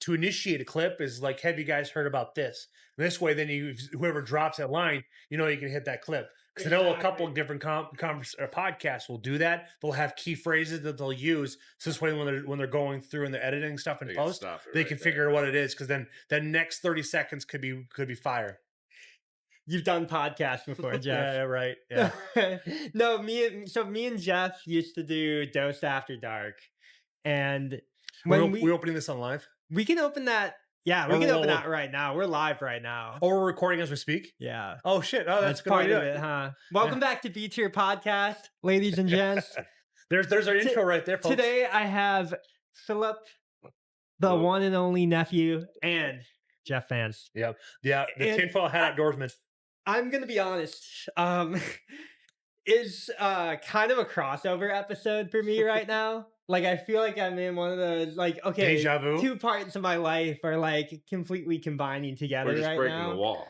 to initiate a clip is like, have you guys heard about this? And this way, then whoever drops that line, you can hit that clip. Because I know a couple of different podcasts will do that. They'll have key phrases that they'll use. So this way, when they're going through and they're editing stuff in post, they can figure what it is. Because then the next 30 seconds could be fire. You've done podcasts before, Jeff. Yeah, right. Yeah. No, me and Jeff used to do Dose After Dark, and when we're opening this on live. We can open that. Yeah, we can open that right now. We're live right now. Oh, we're recording as we speak? Yeah. Oh, shit. Oh, that's good part of it, huh? Welcome back to BTier Podcast, ladies and gents. There's our intro right there, folks. Today I have Philip, the one and only nephew, and Jeff Vance. Yep. Yeah, the tinfoil hat outdoorsman. I'm going to be honest. It's kind of a crossover episode for me right now. Like, I feel like I'm in one of those, like, okay, deja vu. 2 parts of my life are like completely combining together right now. We're just breaking the wall.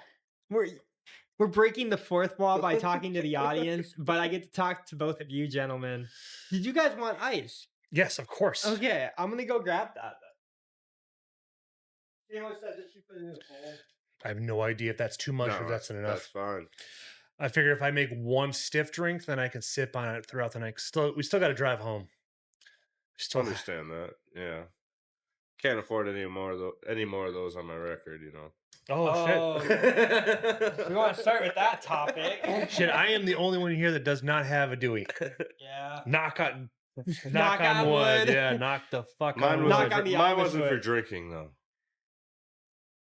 We're breaking the 4th wall by talking to the audience, but I get to talk to both of you gentlemen. Did you guys want ice? Yes, of course. Okay, I'm gonna go grab that. You know, just you put it in the bowl. I have no idea if that's too much or if that's enough. That's fine. I figure if I make one stiff drink, then I can sip on it throughout the night. We still got to drive home. Still understand that. Yeah. Can't afford any more of those on my record, Oh, shit. We want to start with that topic. Shit, I am the only one here that does not have a Dewey. Yeah. Knock on wood. Yeah, knock the fuck on wood. Mine wasn't for drinking, though.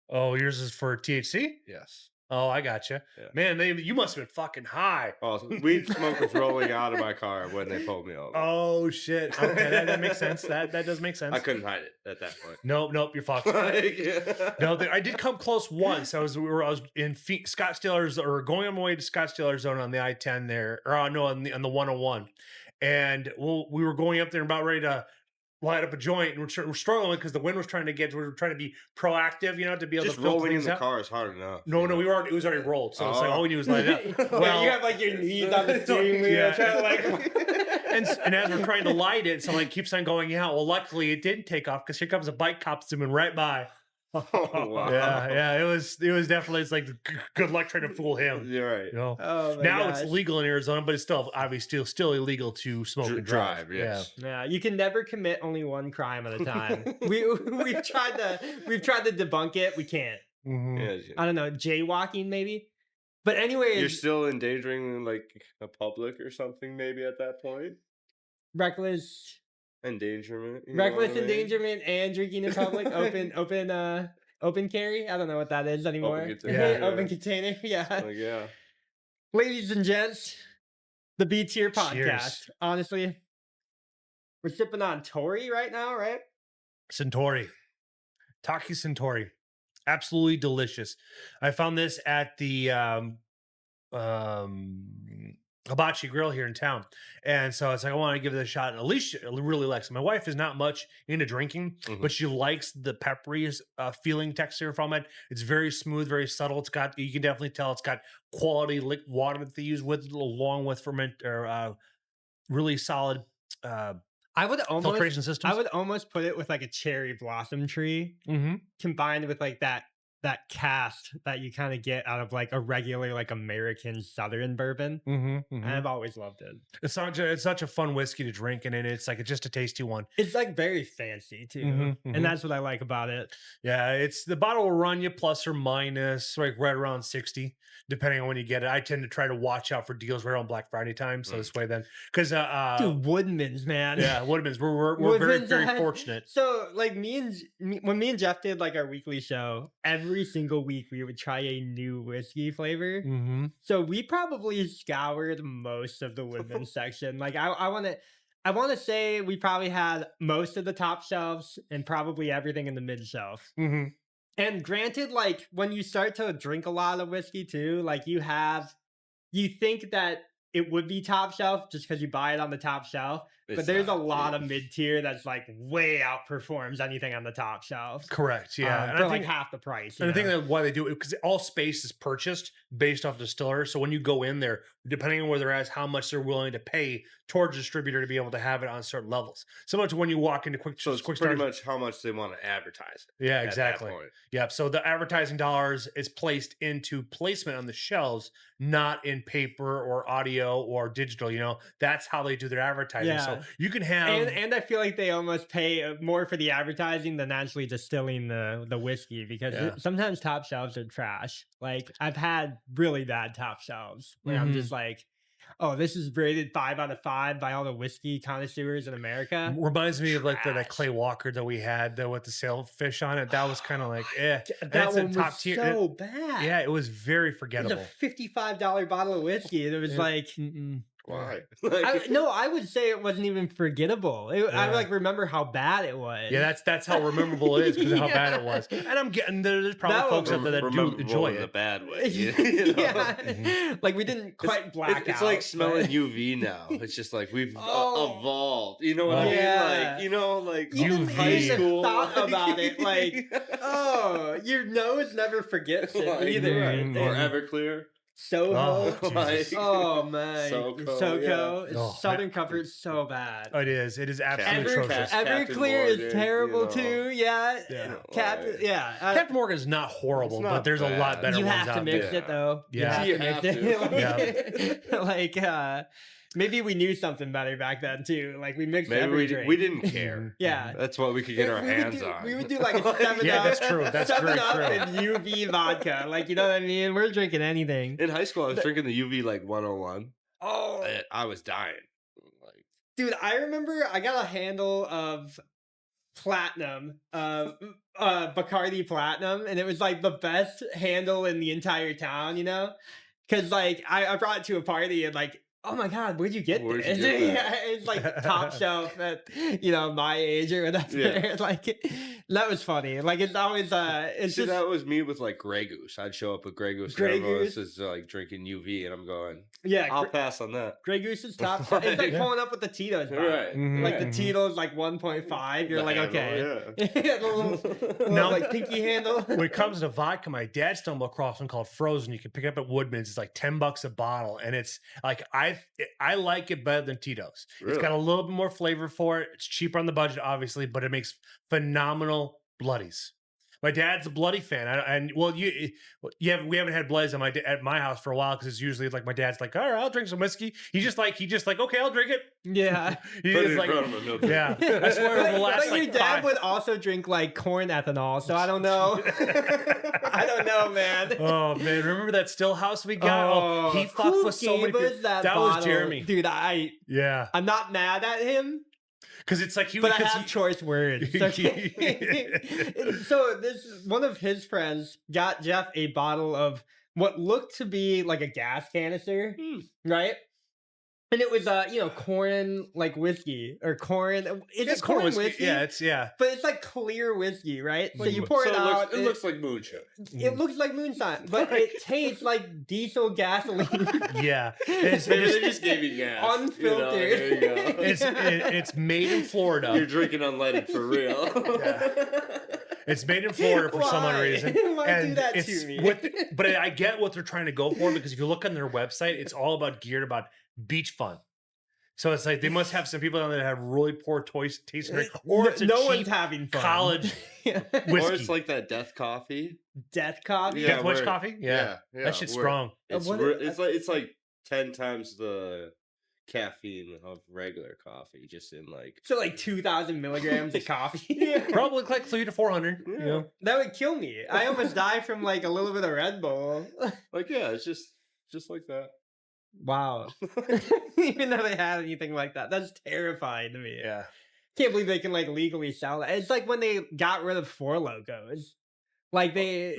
Oh, yours is for THC? Yes. Oh, I gotcha. Yeah. Man, you must have been fucking high. Oh, weed smoke was rolling out of my car when they pulled me over. Oh, shit. Okay, that makes sense. That does make sense. I couldn't hide it at that point. Nope, you're fucked. No, I did come close once. I was in Scottsdale, or going on my way to Scottsdale, Arizona on the I-10 there, or no, on the 101, and we were going up there and about ready to light up a joint, and we're struggling because the wind was trying to we were trying to be proactive, to be able just to fill rolling in the out. car is hard enough. No, it was already rolled, so it's like all we knew was light it up. Well, you have like your knees on the steering wheel, trying to like. and as we're trying to light it, so like keeps on going out. Well, luckily it didn't take off because here comes a bike cop zooming right by. Oh, wow. Yeah. It was definitely. It's like good luck trying to fool him. You're right. Oh, now gosh. It's legal in Arizona, but it's still obviously still illegal to smoke and drive. Yes. Yeah. You can never commit only one crime at a time. we've tried to debunk it. We can't. Mm-hmm. Yeah. I don't know, jaywalking maybe. But anyways, you're still endangering like a public or something maybe at that point. Reckless endangerment. Endangerment and drinking in public. Open carry. I don't know what that is anymore. Open container. Yeah. Ladies and gents, the BTier Podcast. Cheers. Honestly, we're sipping on Tori right now, right? Centauri. Taki Centauri. Absolutely delicious. I found this at the Hibachi Grill here in town, and so it's like I want to give it a shot. And Alicia really likes it. My wife is not much into drinking, but she likes the peppery feeling texture from it. It's very smooth, very subtle. You can definitely tell it's got quality water that they use with along with ferment or really solid filtration systems. I would almost put it with like a cherry blossom tree combined with like that cast that you kind of get out of like a regular like American Southern bourbon. And I've always loved it. It's such a fun whiskey to drink, and it's like it's just a tasty one. It's like very fancy too, and that's what I like about it. Yeah, it's the bottle will run you plus or minus like right around 60, depending on when you get it. I tend to try to watch out for deals right around Black Friday time, so this way then because dude, Woodman's, man. Yeah, Woodman's. We're very fortunate. So like when me and Jeff did like our weekly show, every single week we would try a new whiskey flavor. So we probably scoured most of the Woodman's section. Like I want to say we probably had most of the top shelves and probably everything in the mid shelf. And granted, like when you start to drink a lot of whiskey too, like you think that it would be top shelf just because you buy it on the top shelf. but there's a lot of mid-tier that's like way outperforms anything on the top shelf. Correct. Yeah. And for like half the price. And I think that why they do it, because all space is purchased based off distiller. So when you go in there, depending on where they're at, how much they're willing to pay towards a distributor to be able to have it on certain levels. Similar to when you walk into quick it's quick pretty stars. much how much they want to advertise it. Yeah, exactly. Yeah. So the advertising dollars is placed into placement on the shelves, not in paper or audio or digital. You know, that's how they do their advertising. Yeah. So you can have, and I feel like they almost pay more for the advertising than actually distilling the whiskey, because sometimes top shelves are trash. Like I've had really bad top shelves where I'm just like, oh, this is rated 5 out of 5 by all the whiskey connoisseurs in America. Reminds me of like that Clay Walker that we had with the sailfish on it. That was kind of like, That one was top tier. so bad. Yeah, it was very forgettable. It was a $55 bottle of whiskey, and it was like, why? I would say it wasn't even forgettable. I like remember how bad it was. Yeah, that's how memorable it is, because of how bad it was. And I'm getting there's probably folks out there that do enjoy it in a bad way. Yeah, like we didn't quite black out. It's like smelling UV now. It's just like we've evolved. You know what I mean? Like, you know, like even high school. Thought about it, like, oh, your nose never forgets it either. Or Everclear. Soho, Oh man, SoCo, Southern Comfort, so bad. It is absolutely atrocious. Everclear is terrible too. Captain Morgan is not horrible, but there's a lot better ones out there. You have to mix it though. Yeah, you have to mix it. Like, maybe we knew something better back then too. Like we mixed every drink. We didn't care. Yeah, that's what we could get our hands on. We would do like a 7-Up. Yeah, that's true. That's 7-Up true. and UV vodka. Like, you know what I mean? We're drinking anything. In high school, I was drinking the UV like 101. Oh, I was dying. Like, dude, I remember I got a handle of Platinum, Bacardi Platinum, and it was like the best handle in the entire town. You know, because like I brought it to a party and like, oh my God, where'd you get this? It's like top shelf at, my age or whatever. Yeah. Like, that was funny. Like, it's always, that was me with like Grey Goose. I'd show up with Grey Goose. Grey Goose is like drinking UV, and I'm going, I'll pass on that. Grey Goose is top shelf. It's like pulling up with the Tito's. Right. Like the Tito's like 1.5. You're like, okay. Now, like pinky handle. When it comes to vodka, my dad stumbled across one called Frozen. You can pick it up at Woodman's. It's like $10 a bottle. And it's like, I like it better than Tito's. Really? It's got a little bit more flavor for it. It's cheaper on the budget, obviously, but it makes phenomenal bloodies. My dad's a bloody fan, we haven't had bloodies at my house for a while, because it's usually like my dad's like, all right, I'll drink some whiskey. He just like, okay, I'll drink it. Yeah, yeah. I swear, the last your dad would also drink like corn ethanol, so I don't know. I don't know, man. Oh man, remember that still house we got? He fucked with so many people. That was Jeremy, dude. I'm not mad at him. Because it's like but I have choice words. Okay. So this one of his friends got Jeff a bottle of what looked to be like a gas canister, right? And it was corn like whiskey or corn. It's corn whiskey. Yeah, but it's like clear whiskey, right? So you pour it out. It looks like moonshine. It looks like moonshine, but it tastes like diesel gasoline. Yeah, they just gave you gas, unfiltered. There you go. It's made in Florida. You're drinking unleaded for real. It's made in Florida for some odd reason. Why do that to me? But I get what they're trying to go for, because if you look on their website, it's all geared about beach fun. So it's like they must have some people on there that have really poor tasting, or it's one's having fun. College whiskey. Or it's like that death coffee. Death coffee? Yeah, Death Wish coffee? Yeah. That shit's strong. It's like 10 times the caffeine of regular coffee, just in like... So like 2,000 milligrams of coffee? Probably like 300 to 400. Yeah. That would kill me. I almost die from like a little bit of Red Bull. Like, yeah, it's just like that. Wow. Even though they had anything like that. That's terrifying to me. Yeah. Can't believe they can like legally sell that. It's like when they got rid of Four Locos. Like they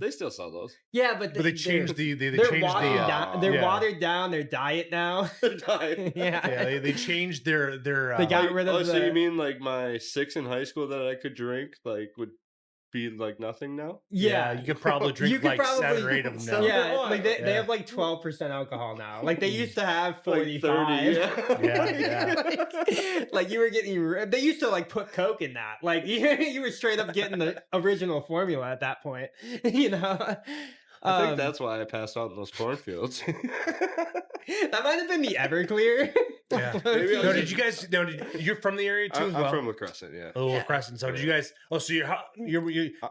still sell those. Yeah, but they changed they're watered down their diet now. Yeah, they changed their they got rid of so you mean like my 6 in high school that I could drink like would be like nothing now. Yeah, you could probably drink like 7 or 8 of them now. Yeah, like they have like 12% alcohol now. Like they used to have 45. Like 30, yeah. Like you were getting. They used to like put Coke in that. Like you were straight up getting the original formula at that point. You know. I think that's why I passed out in those cornfields. That might have been the Everclear. Yeah. No, did you guys? No, you're from the area too as well. I'm from La Crescent. Yeah. Oh, La Crescent. So did you guys? Oh, so you're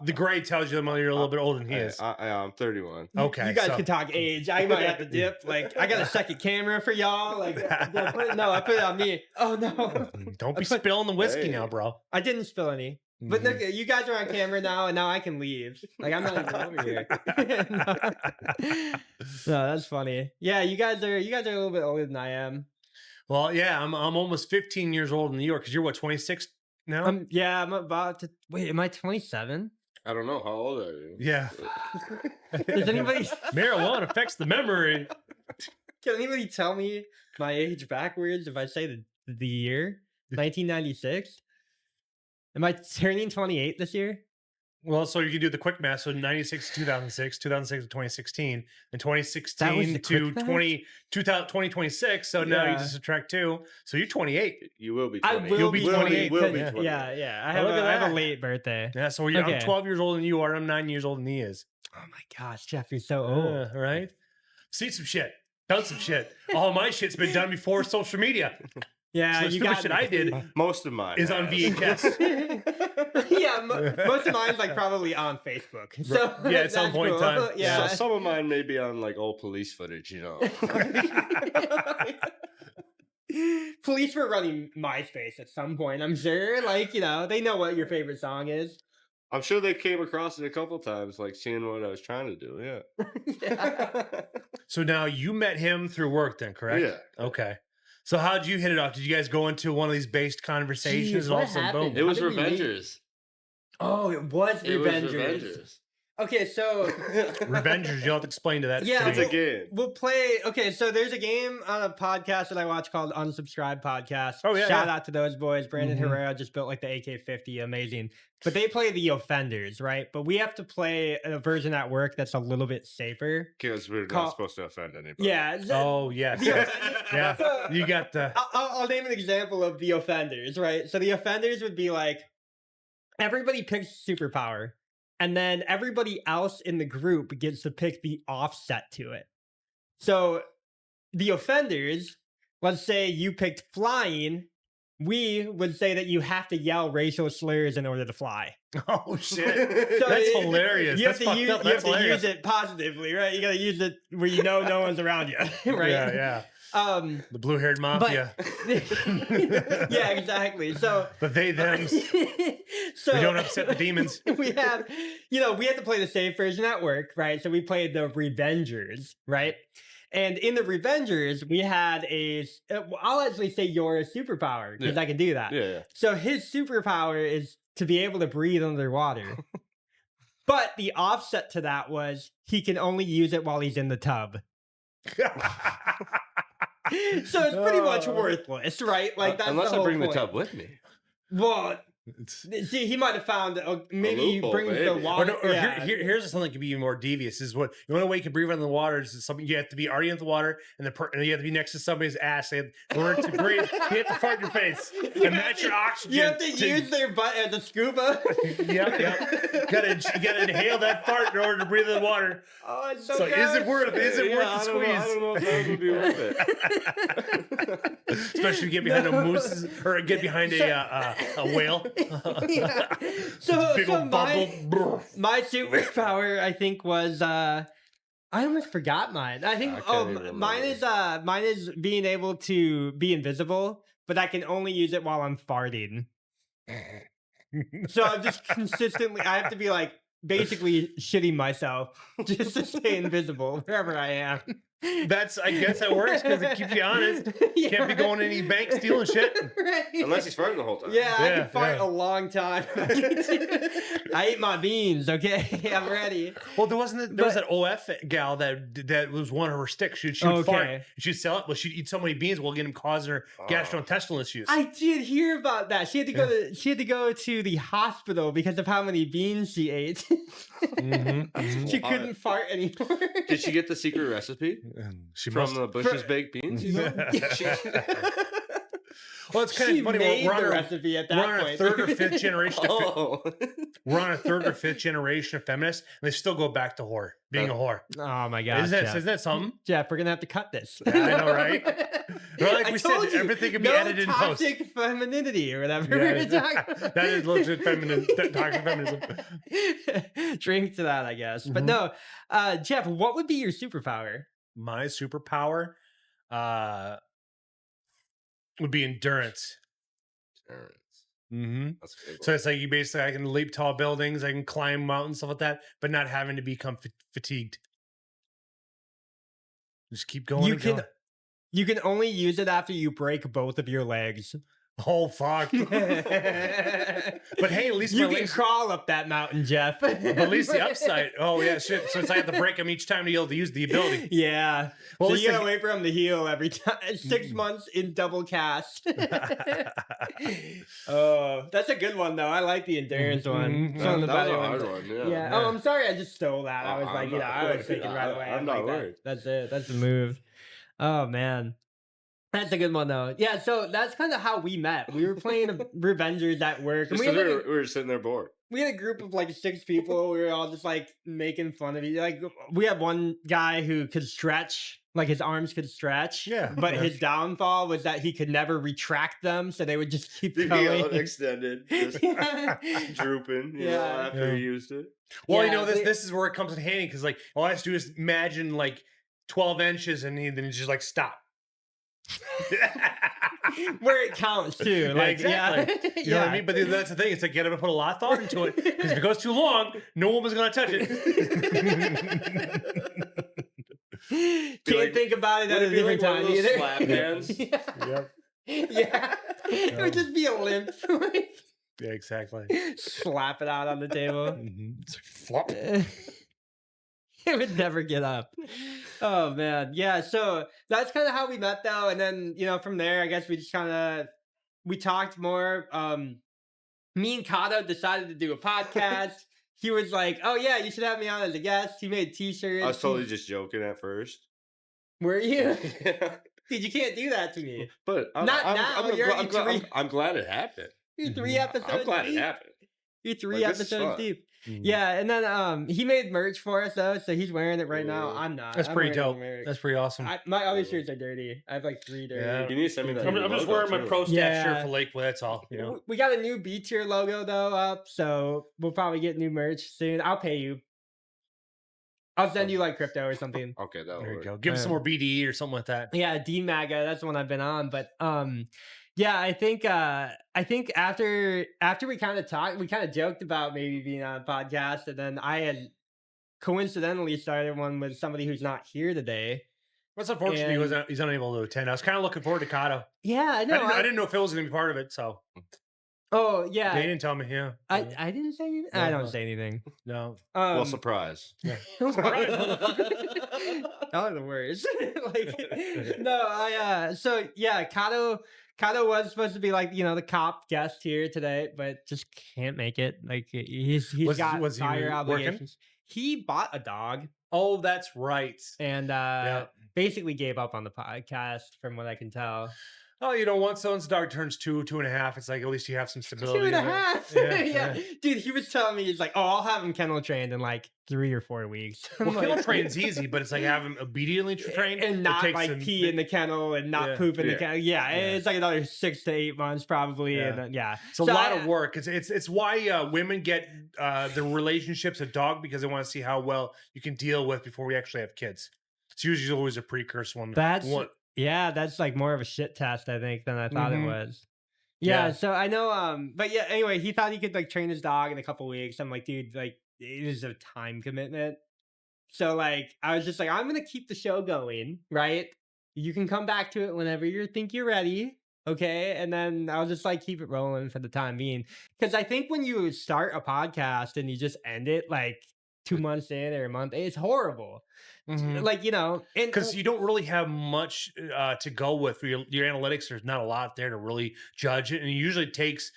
the grade tells you you're a little bit older than he is. I'm 31. Okay, you guys can talk age. I might have to dip. Like I got a second camera for y'all. Like I put it on me. Oh no! Don't be spilling the whiskey now, bro. I didn't spill any. But look, you guys are on camera now, and now I can leave. Like I'm not even over here. No, that's funny. Yeah, you guys are a little bit older than I am. Well, yeah, I'm almost 15 years old in New York. Because you're what, 26 now? Yeah, I'm about to. Wait, am I 27? I don't know. How old are you? Yeah. Does anybody? Marijuana affects the memory. Can anybody tell me my age backwards if I say the year 1996? Am I turning 28 this year? Well, so you can do the quick math. So 96 to 2006, 2006 to 2016, and 2016 to 2026. So now you just subtract 2. So you're 28. You will be 28. You'll be 28. Yeah. I have a late birthday. Yeah, so I'm 12 years older than you are. I'm 9 years older than he is. Oh my gosh, Jeff, you're so old. Right? See some shit. Done some shit. All my shit's been done before social media. Yeah, so the stupid shit I did. Most of mine is on VHS. Yeah, most of mine's like probably on Facebook. So yeah, at some point in time. Yeah, so some of mine may be on like old police footage, you know. Police were running MySpace at some point, I'm sure. Like, you know, they know what your favorite song is. I'm sure they came across it a couple times, like seeing what I was trying to do. Yeah. So now you met him through work, then, correct? Yeah. Okay. So how did you hit it off? Did you guys go into one of these based conversations? Jeez, what happened? It was Revengers. Oh, it was Revengers. Okay, so Revengers, you'll have to explain to that. Yeah, it's a game. We'll play. Okay, so there's a game on a podcast that I watch called Unsubscribed Podcast. Oh yeah, shout out to those boys. Brandon Herrera just built like the AK-50, amazing. But they play the offenders, right? But we have to play a version at work that's a little bit safer because we're not supposed to offend anybody. Yeah. Oh yes. Yeah. So, you got the. I'll name an example of the offenders, right? So the offenders would be like everybody picks superpower. And then everybody else in the group gets to pick the offset to it. So the offenders, let's say you picked flying, we would say that you have to yell racial slurs in order to fly. Oh shit. So that's hilarious. You have to use it positively, right? You got to use it where you know no one's around you, right? Yeah. The blue-haired mafia. Yeah, exactly. So, but they them. So we don't upset the demons. We had to play the safe version at work, right? So we played the Revengers, right? And in the Revengers, we had I'll actually say your superpower because I can do that. Yeah. So his superpower is to be able to breathe underwater. But the offset to that was he can only use it while he's in the tub. So it's pretty much worthless, right? Like that's unless the whole I bring point. the tub with me. Well, see, he might have found maybe he brings the water. Here's something that could be even more devious. Is what the only way you can breathe under the water is something you have to be already in the water, and you have to be next to somebody's ass. In order to breathe, you have to fart in your face and match your oxygen. You have to use their butt as a scuba. Yep. You gotta inhale that fart in order to breathe in the water. Oh, it's so is it worth the squeeze? I don't know if that would be worth it. Especially if you get behind a moose or get behind a whale. So my superpower, I think, was I almost forgot mine. I think mine is being able to be invisible, but I can only use it while I'm farting. So I'm just I have to be like basically shitting myself just to stay invisible wherever I am. I guess that works because it keeps you honest. Yeah, can't be going to any bank stealing shit. Right. Unless he's farting the whole time. Yeah, I can fart a long time. I ate my beans, okay? I'm ready. Well, there was that OF gal that was one of her sticks. She'd fart and she'd sell it. Well, she'd eat so many beans, we'll get him causing her gastrointestinal issues. I did hear about that. She had to go to the hospital because of how many beans she ate. She couldn't fart anymore. Did she get the secret recipe? From the Bush's baked beans, you know? Well, it's kind of funny. We're on a recipe at that point. We're on a third or fifth generation. We're on a third or fifth generation of feminists, and they still go back to whore, being a whore. Oh my god! Isn't that something? Jeff, we're gonna have to cut this. Yeah, I know, right? Like we said, everything can be edited in post. Toxic femininity or whatever we were talking about. That is legit toxic feminism. Drink to that, I guess. But no, Jeff, what would be your superpower? My superpower would be endurance. That's a good one. So it's like I can leap tall buildings, I can climb mountains, stuff like that, but not having to become fatigued. Just keep going. You can only use it after you break both of your legs. Oh fuck! But hey, at least you can crawl up that mountain, Jeff. But at least the upside. Oh yeah, shit. So it's I have to break them each time to be able to use the ability. Yeah. Well, so you gotta wait for them to heal every time. 6 months in double cast. Oh, that's a good one though. I like the endurance one. That was a hard one. Yeah. Oh, I'm sorry. I just stole that. I was like, I was thinking right away. I'm not worried. That's it. That's the move. Oh man. That's a good one, though. Yeah, so that's kind of how we met. We were playing Revengers at work. And we were sitting there bored. We had a group of like 6 people. We were all just like making fun of each other. Like, we had one guy who could stretch, like his arms could stretch. Yeah. But his downfall was that he could never retract them, so they would just keep going. Extended, just drooping, you know, after he used it. Well, you know, this is where it comes in handy because, like, all I have to do is imagine like 12 inches and then he just like stop. Where it counts too, like exactly. You know what I mean? But that's the thing. It's like you gotta put a lot of thought into it because if it goes too long, no woman's gonna touch it. Can't think about it at a different time either. Slap hands. Yeah. It would just be a limp. Yeah, exactly. Slap it out on the table. It's like flop. It would never get up. Oh man. Yeah, so that's kind of how we met though. And then, you know, from there, I guess we just we talked more. Me and Kato decided to do a podcast. He was like, oh yeah, you should have me on as a guest. He made t-shirts. I was totally just joking at first. Were you? Dude, you can't do that to me. But I'm glad it happened. You're 3 episodes I'm glad deep. it happened. You're 3 episodes deep. Yeah, and then he made merch for us though, so he's wearing it right now. I'm not. That's pretty dope. That's pretty awesome. My other shirts are dirty. I have like 3 dirty. Yeah. You need to send me that. I'm just wearing my pro staff shirt for Lakewood. That's all. You know. We got a new BTier logo though up, so we'll probably get new merch soon. I'll pay you. I'll send you like crypto or something. Okay, that'll there you work. go. Give us some more BDE or something like that. Yeah, DMAGA. That's the one I've been on, but yeah, I think after we kind of talked, we kind of joked about maybe being on a podcast, and then I had coincidentally started one with somebody who's not here today. What's unfortunate, he's unable to attend. I was kind of looking forward to Kato. Yeah, I know. I didn't know Phil was going to be part of it, so. Oh yeah, they didn't tell me. Yeah, I didn't say anything. I don't say anything. No. Well, surprise. Yeah. Surprise. Y'all are the worst. So yeah, Kato was supposed to be like, you know, the cop guest here today, but just can't make it. Like he's got fire obligations. He bought a dog. Oh, that's right. And basically gave up on the podcast, from what I can tell. Oh, you know, once someone's dog turns 2.5, it's like at least you have some stability. 2.5. Yeah. Dude, he was telling me, he's like, oh, I'll have him kennel trained in like 3 or 4 weeks. Well, kennel train's easy, but it's like have him obediently trained and not like pee in the kennel and not poop in the kennel. Yeah, it's like another 6 to 8 months probably. Yeah. And it's a lot of work. It's why women get the relationships a dog, because they want to see how well you can deal with before we actually have kids. It's usually always a precursor one. Yeah, that's like more of a shit test, I think, than I thought it was. Yeah, so I know, but yeah, anyway, he thought he could like train his dog in a couple weeks. I'm like, dude, like, it is a time commitment. So like I was just like, I'm gonna keep the show going, right? You can come back to it whenever you think you're ready. Okay. And then I'll just like keep it rolling for the time being. Cause I think when you start a podcast and you just end it like 2 months in or a month, it's horrible. Like, and because you don't really have much to go with for your analytics. There's not a lot there to really judge it. And it usually takes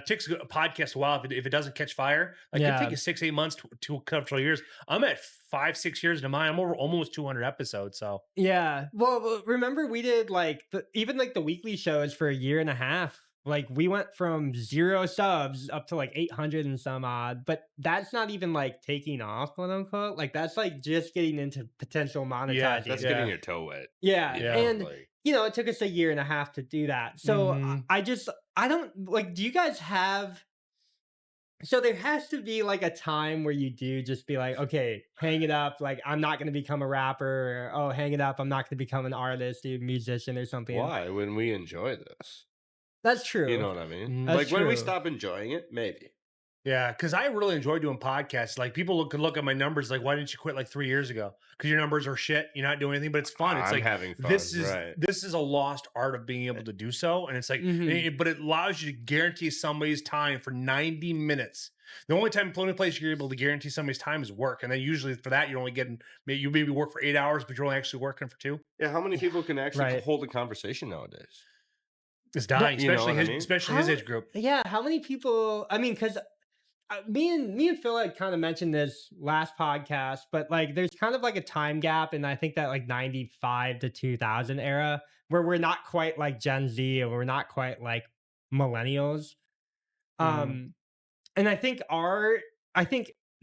takes a podcast a while if it doesn't catch fire. Like it take you 6-8 months to a couple of years. I'm at 5-6 years into mine. I'm over almost 200 episodes. So yeah. Well, remember we did like even like the weekly shows for a year and a half. Like we went from 0 subs up to like 800 and some odd, but that's not even like taking off, quote unquote. Like that's like just getting into potential monetizing. Yeah, that's getting your toe wet. Yeah. And it took us a year and a half to do that. So I don't like, do you guys have, so there has to be like a time where you do just be like, okay, hang it up. Like, I'm not going to become a rapper, or, oh, hang it up. I'm not going to become an artist, a musician or something. Why? When we enjoy this. That's true. You know what I mean? That's like true. when we stop enjoying it, maybe. Yeah, because I really enjoy doing podcasts. Like people could look at my numbers, like, why didn't you quit like 3 years ago? Because your numbers are shit. You're not doing anything, but it's fun. It's like having fun. This is a lost art of being able to do so, and it's like, but it allows you to guarantee somebody's time for 90 minutes. The only place you're able to guarantee somebody's time is work, and then usually for that you're only getting you maybe work for 8 hours, but you're only actually working for 2. Yeah, how many people can actually hold a conversation nowadays? It's dying, especially his age group. Yeah, how many people? I mean, because me and Phil had kind of mentioned this last podcast, but like there's kind of like a time gap, and I think that like 95 to 2000 era where we're not quite like Gen Z and we're not quite like millennials. And I think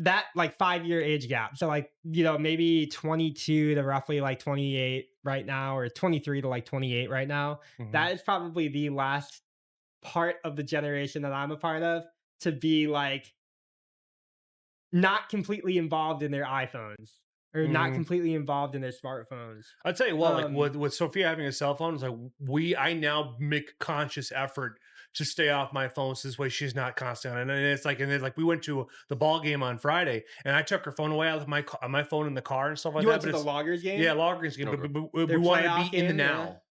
that like 5-year age gap. So like, maybe 22 to roughly like 28 right now, or 23 to like 28 right now. That is probably the last part of the generation that I'm a part of to be like not completely involved in their iPhones or not completely involved in their smartphones. I'd tell you what, like with Sophia having a cell phone, it's like I now make a conscious effort to stay off my phone so this way she's not constantly on it. And it's like, we went to the ball game on Friday and I took her phone away out of my phone in the car and stuff like that. You went to the Loggers game? Yeah, Loggers game. Okay. But we want to be in the now.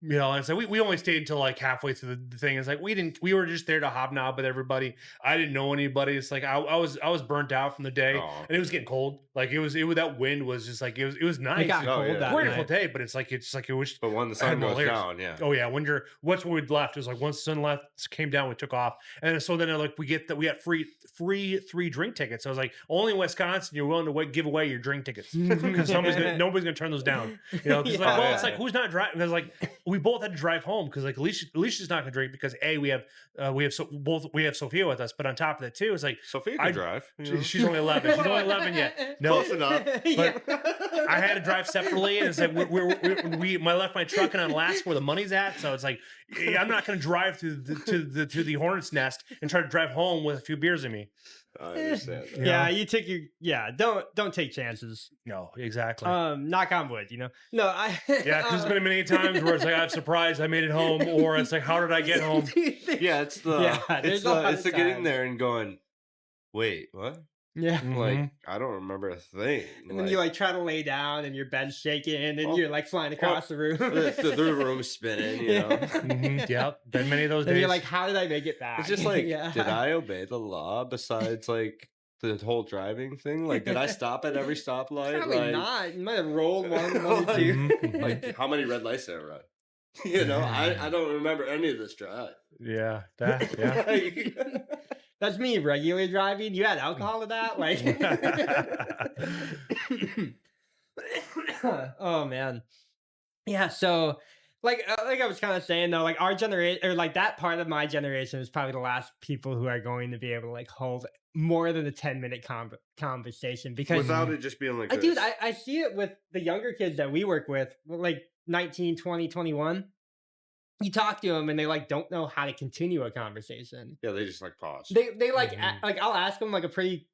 Yeah. And so we only stayed until like halfway through the thing. It's like we were just there to hobnob with everybody. I didn't know anybody. It's like I was burnt out from the day, and it was getting cold. Like it was that wind was just like it was nice. It got cold that wonderful night. Day, but it's like it was. But when the sun goes down, yeah. Oh yeah, what's what we'd left. It was like once the sun left, came down, we took off, and so then like we got free 3 drink tickets. So I was like, only in Wisconsin you're willing to give away your drink tickets because nobody's gonna turn those down. It's like who's not driving? Because like we both had to drive home because like Alicia's not gonna drink because we have Sophia with us, but on top of that too, it's like Sophia can drive. She's only 11. She's only 11 yet. No, close enough. But I had to drive separately, and it's like we left my truck in Alaska where the money's at. So it's like I'm not gonna drive to the Hornet's Nest and try to drive home with a few beers in me. I understand that. Yeah, you take don't take chances. No, exactly. Knock on wood, No, because there's been many times where it's like I'm surprised I made it home, or it's like how did I get home? Yeah, it's the getting there and going, wait, what? Yeah, like I don't remember a thing. And then you like try to lay down and your bed's shaking and you're like flying across the room. the room's spinning, Yep, been many of those days. And you're like, how did I make it back? It's just like, did I obey the law besides like the whole driving thing? Like, did I stop at every stoplight? Probably not. You might have rolled one or two. Like, how many red lights did I run? I don't remember any of this drive. Yeah. That's me regular driving. You had alcohol with that? Like, oh man. Yeah. So like I was kind of saying though, like our generation or like that part of my generation is probably the last people who are going to be able to like hold more than a 10-minute conversation because without it just being like, dude, I see it with the younger kids that we work with, like 19, 20, 21. You talk to them and they like don't know how to continue a conversation. Yeah, they just like pause. They like like I'll ask them like a pretty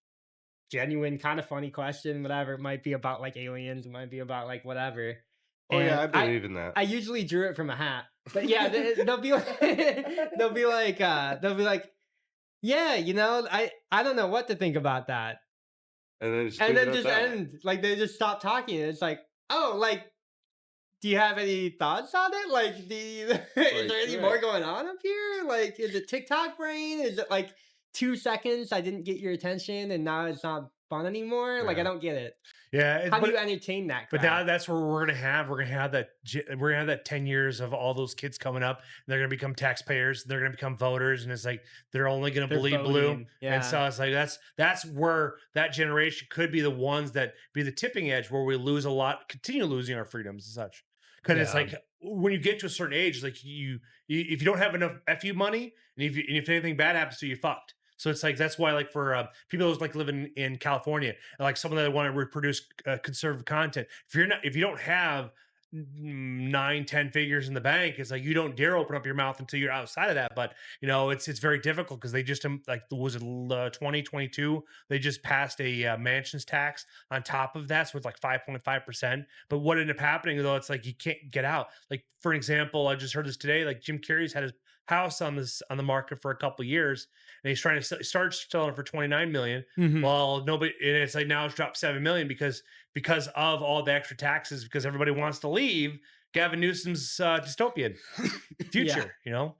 genuine kind of funny question, whatever. It might be about like aliens, it might be about like whatever. Oh yeah, I believe in that. I usually drew it from a hat, but yeah, they'll be like, yeah, I don't know what to think about that. And then just end. Like, they just stop talking. And it's like, oh, like, do you have any thoughts on it? Like, is there any more going on up here? Like, is it TikTok brain? Is it like 2 seconds I didn't get your attention and now it's not fun anymore? Like, I don't get it. Yeah, how do you entertain that crowd? But now that's where we're gonna have that 10 years of all those kids coming up. They're gonna become taxpayers. They're gonna become voters, and it's like they're only gonna bleed blue. And so it's like that's where that generation could be the ones that be the tipping edge where we lose a lot, continue losing our freedoms and such. Because it's like when you get to a certain age, like you if you don't have enough FU money, and if anything bad happens to you, you're fucked. So it's like that's why, like for people who's like living in California, and like someone that want to reproduce conservative content, if you don't have 9-10 figures in the bank, it's like you don't dare open up your mouth until you're outside of that. But it's very difficult because they just like was it 2022 they just passed a mansions tax on top of that, so it's like 5.5%. But what ended up happening though, it's like you can't get out. Like for example, I just heard this today. Like Jim Carrey's had his house on the market for a couple of years, and he's trying to start selling it for 29 million. Well, nobody, and it's like now it's dropped 7 million because of all the extra taxes, because everybody wants to leave Gavin Newsom's dystopian future. No,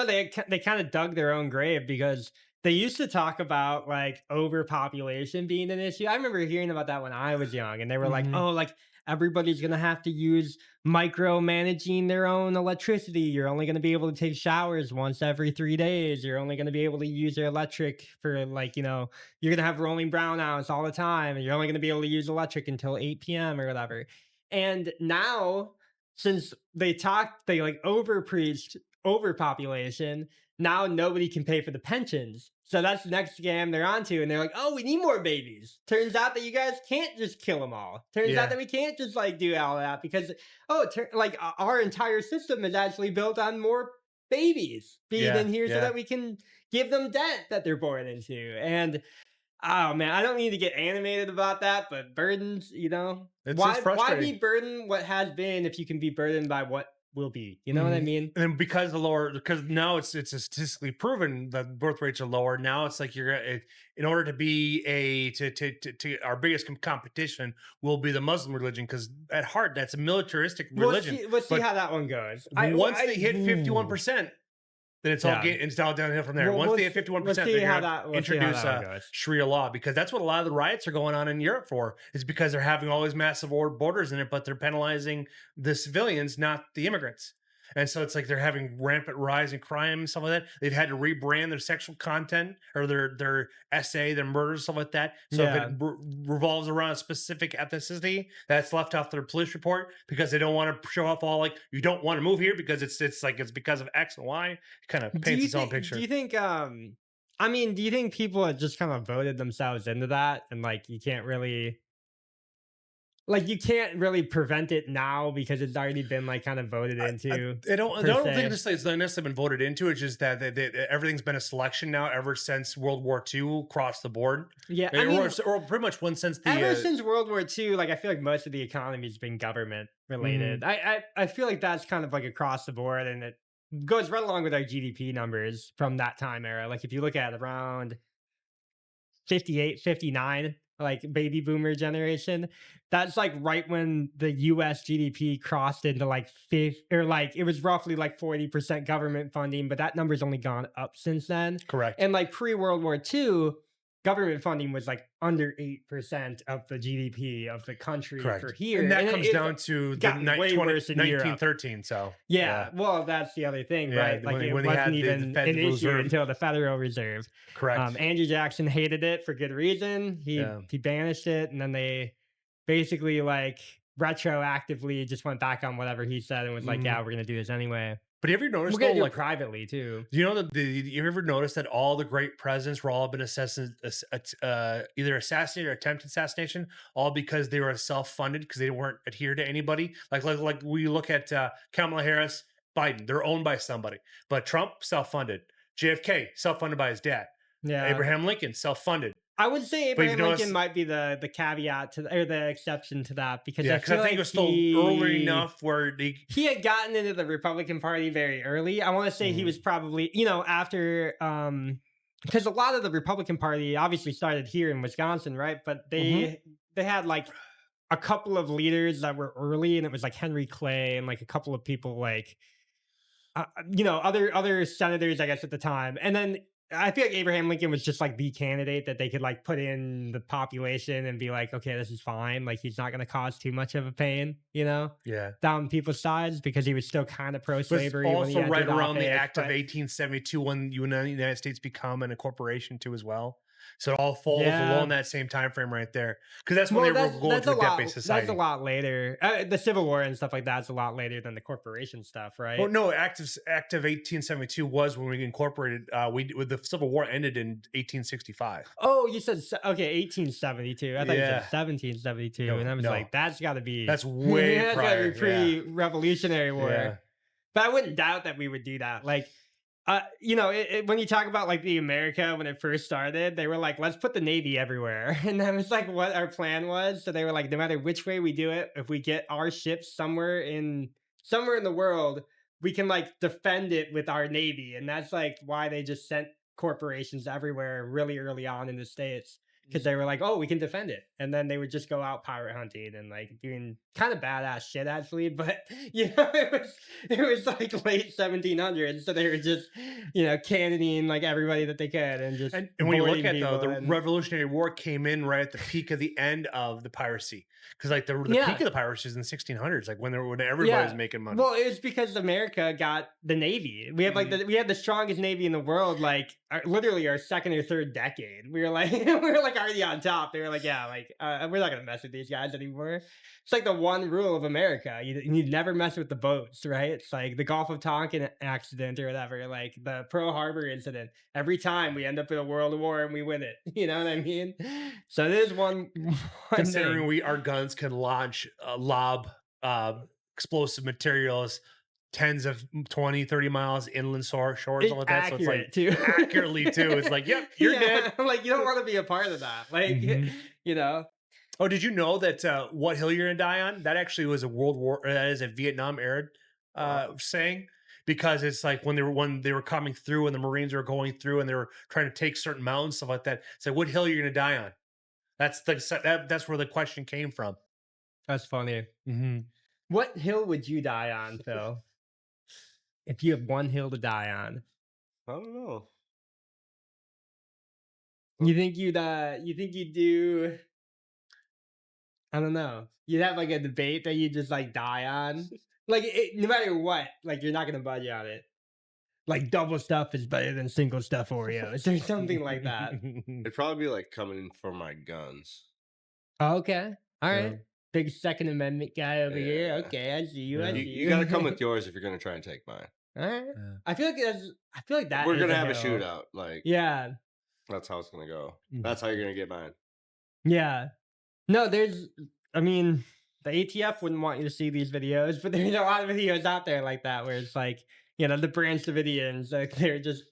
they kind of dug their own grave, because they used to talk about like overpopulation being an issue. I remember hearing about that when I was young, and they were like, oh, like everybody's going to have to use micromanaging their own electricity. You're only going to be able to take showers once every 3 days. You're only going to be able to use your electric for like, you're going to have rolling brownouts all the time. And you're only going to be able to use electric until 8 p.m. or whatever. And now, since they like over-preached overpopulation, now nobody can pay for the pensions. So that's the next scam they're onto. And they're like, oh, we need more babies. Turns out that you guys can't just kill them all. Turns out that we can't just like do all that, because, like our entire system is actually built on more babies being in here so that we can give them debt that they're born into. And oh man, I don't need to get animated about that, but burdens, why be burdened what has been if you can be burdened by what will be? You know what I mean? And because now it's statistically proven that birth rates are lower. Now it's like in order to be to our biggest competition will be the Muslim religion, because at heart that's a militaristic religion. Let's see how that one goes. Once they hit 51%. Then it's all downhill from there. Once they hit 51%, they're going to introduce Sharia law, because that's what a lot of the riots are going on in Europe for, is because they're having all these massive borders in it, but they're penalizing the civilians, not the immigrants. And so it's like they're having rampant rise in crime and stuff like that. They've had to rebrand their sexual content or their essay, their murders, stuff like that. So if it revolves around a specific ethnicity, that's left off their police report, because they don't want to show off all like, you don't want to move here because it's because of X and Y. It kind of paints its own picture. Do you think do you think people have just kind of voted themselves into that, and like you can't really prevent it now because it's already been like kind of voted into? I don't think it's not necessarily been voted into. It's just that everything's been a selection now ever since World War II across the board. Yeah, or pretty much since since World War II. Like I feel like most of the economy has been government related. I feel like that's kind of like across the board, and it goes right along with our GDP numbers from that time era. Like if you look at around 58, 59. Like baby boomer generation, that's like right when the US GDP crossed into like it was roughly like 40% government funding, but that number's only gone up since then. Correct. And like pre-World War II, government funding was like under 8% of the GDP of the country. Correct. For here. And that comes down to the 1913. So well, that's the other thing, right? Like it wasn't even an issue until the Federal Reserve. Correct. Andrew Jackson hated it for good reason. He banished it, and then they basically like retroactively just went back on whatever he said and was like, yeah, we're gonna do this anyway. But have you ever noticed, we're gonna do it privately too? Do you know that you ever noticed that all the great presidents were all been either assassinated or attempted assassination, all because they were self-funded, because they weren't adhered to anybody? Like we look at Kamala Harris, Biden, they're owned by somebody. But Trump, self-funded. JFK, self-funded by his dad. Yeah. Abraham Lincoln, self-funded. I would say Abraham Lincoln might be the caveat or the exception to that, because I think it was still early enough where he had gotten into the Republican Party very early. I want to say he was probably, after because a lot of the Republican Party obviously started here in Wisconsin, right? But they had like a couple of leaders that were early, and it was like Henry Clay and like a couple of people like other senators, I guess, at the time. And then I feel like Abraham Lincoln was just like the candidate that they could like put in the population and be like, okay, this is fine. Like he's not going to cause too much of a pain, down people's sides, because he was still kind of pro-slavery. Also right around the Act of 1872 when the United States become a corporation too as well. So it all falls along that same time frame right there, because that's when they were going to the debt-based society. That's a lot later. The Civil War and stuff like that's a lot later than the corporation stuff, right? Well, no, Act of 1872 was when we incorporated. The Civil War ended in 1865. Oh, you said 1872. I thought you said 1772, and I was like, that's got to be way prior, pre-Revolutionary War. Yeah. But I wouldn't doubt that we would do that, like. When you talk about like the America when it first started, they were like, let's put the Navy everywhere. And that was like what our plan was. So they were like, no matter which way we do it, if we get our ships somewhere in the world, we can like defend it with our Navy. And that's like why they just sent corporations everywhere really early on in the States. Because they were like, oh, we can defend it. And then they would just go out pirate hunting and like doing kind of badass shit, actually. But, it was like late 1700s. So they were just, cannoning like everybody that they could. And when you look at the Revolutionary War came in right at the peak of the end of the piracy. Because like the peak of the piracy is in the 1600s, like when everybody was making money. Well, it was because America got the Navy. We have we had the strongest Navy in the world, like literally our second or third decade. We were like already on top. They were like, we're not gonna mess with these guys anymore. It's like the one rule of America: you never mess with the boats, right? It's like the Gulf of Tonkin accident or whatever, like the Pearl Harbor incident. Every time we end up in a world war and we win it. You know what I mean? So there's one considering our guns can lob explosive materials tens of 20, 30 miles inland shores, all of that. So it's like too. Accurately too. It's like, yep, you're dead. Like you don't want to be a part of that. Like, Oh, did you know that what hill you're gonna die on? That actually was that is a Vietnam era saying, because it's like when they were coming through and the Marines were going through and they were trying to take certain mountains, stuff like that. It's like, what hill you're gonna die on? That's where the question came from. That's funny. Mm-hmm. What hill would you die on, Phil? If you have one hill to die on? I don't know. You think you'd do? I don't know. You'd have like a debate that you just like die on, like no matter what, like you're not gonna budge on it. Like double stuff is better than single stuff Oreos or something like that. It'd probably be like coming in for my guns. Oh, okay, all right. Big Second Amendment guy over here. Okay, I see you. You got to come with yours if you're gonna try and take mine. All right. I feel like that we're gonna have a shootout. Like, that's how it's gonna go. Mm-hmm. That's how you're gonna get mine. Yeah. No, the ATF wouldn't want you to see these videos, but there's a lot of videos out there like that where it's like, the Branch Davidians, like they're just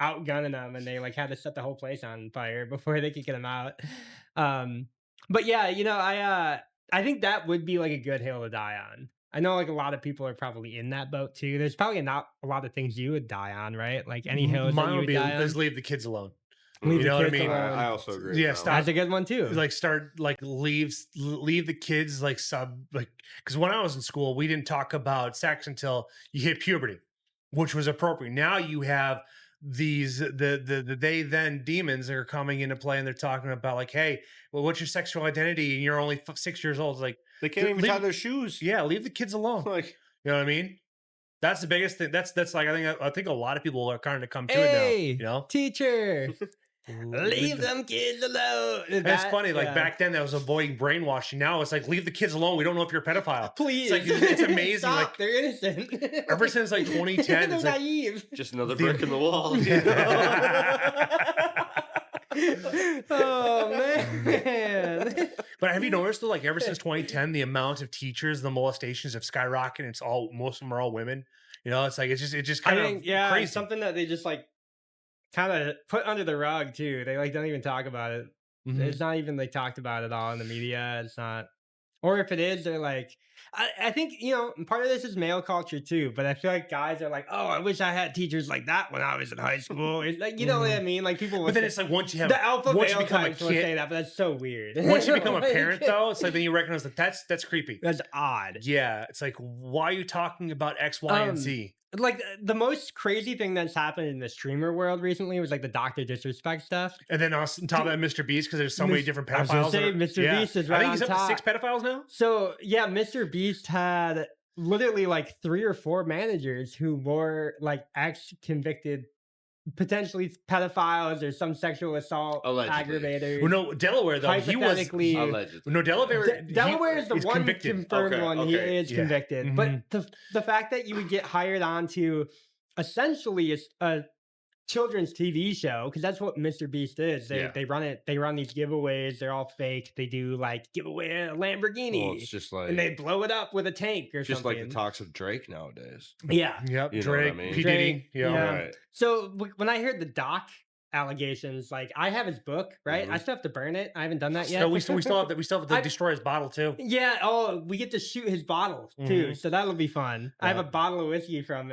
outgunning them and they like had to set the whole place on fire before they could get them out. But yeah, I think that would be like a good hill to die on. I know like a lot of people are probably in that boat too. There's probably not a lot of things you would die on, right? Like any hills that you would die on. Just leave the kids alone. Leave you know what I mean? I also agree. Yeah, that's a good one too. Like leave the kids because when I was in school, we didn't talk about sex until you hit puberty, which was appropriate. Now you have these the they then demons that are coming into play and they're talking about like, hey, well, what's your sexual identity? And you're only 6 years old. It's like they can't even tie their shoes. Yeah, leave the kids alone. Like, you know what I mean? That's the biggest thing. That's like I think a lot of people are kind of come to it now. Teacher, leave them kids alone. It's funny. Like back then, that was avoiding brainwashing. Now it's like leave the kids alone. We don't know if you're a pedophile. Please, it's like it's amazing. Stop. Like they're innocent. Ever since like 2010, they're it's naive. Just another brick in the wall. Oh man. But have you noticed though, like ever since 2010, the amount of teachers, the molestations have skyrocketed. Most of them are all women. It's like it just kind of crazy. It's something that they just like kind of put under the rug too. They like don't even talk about it. Mm-hmm. It's not even like talked about at all in the media. It's not, Or if it is, they're like, I think, part of this is male culture too, but I feel like guys are like, oh, I wish I had teachers like that when I was in high school. It's like, you know what I mean? Like people But then it's like once you have the alpha once you male become a types will kid, say that, but that's so weird. once you become a parent though, it's like then you recognize that that's creepy. That's odd. Yeah. It's like, why are you talking about X, Y, and Z? Like the most crazy thing that's happened in the streamer world recently was like the Dr. Disrespect stuff. And then on top of that, Mr. Beast, because there's so many different pedophiles. Mr. Beast is right. I think he's on up top. to 6 pedophiles now. So yeah, Mr. Beast had literally like 3 or 4 managers who were like ex-convicted, potentially pedophiles or some sexual assault aggravators. Well, no, Delaware though he was allegedly. No, Delaware is the one convicted. confirmed one. He is convicted, Mm-hmm. but the fact that you would get hired onto essentially a children's TV show, because that's what Mr. Beast is. They run it. They run these giveaways. They're all fake. They do like give away a Lamborghini. Well, it's just like, and they blow it up with a tank or just something. like the talks of Drake nowadays. Yeah. Yep. You know Drake, what I mean? P. Diddy. Yeah. Right. So when I heard the doc allegations, like I have his book, right? Mm-hmm. I still have to burn it. I haven't done that yet. So we still have to destroy his bottle too. Yeah. Oh, we get to shoot his bottle too. So that'll be fun. Yeah. I have a bottle of whiskey from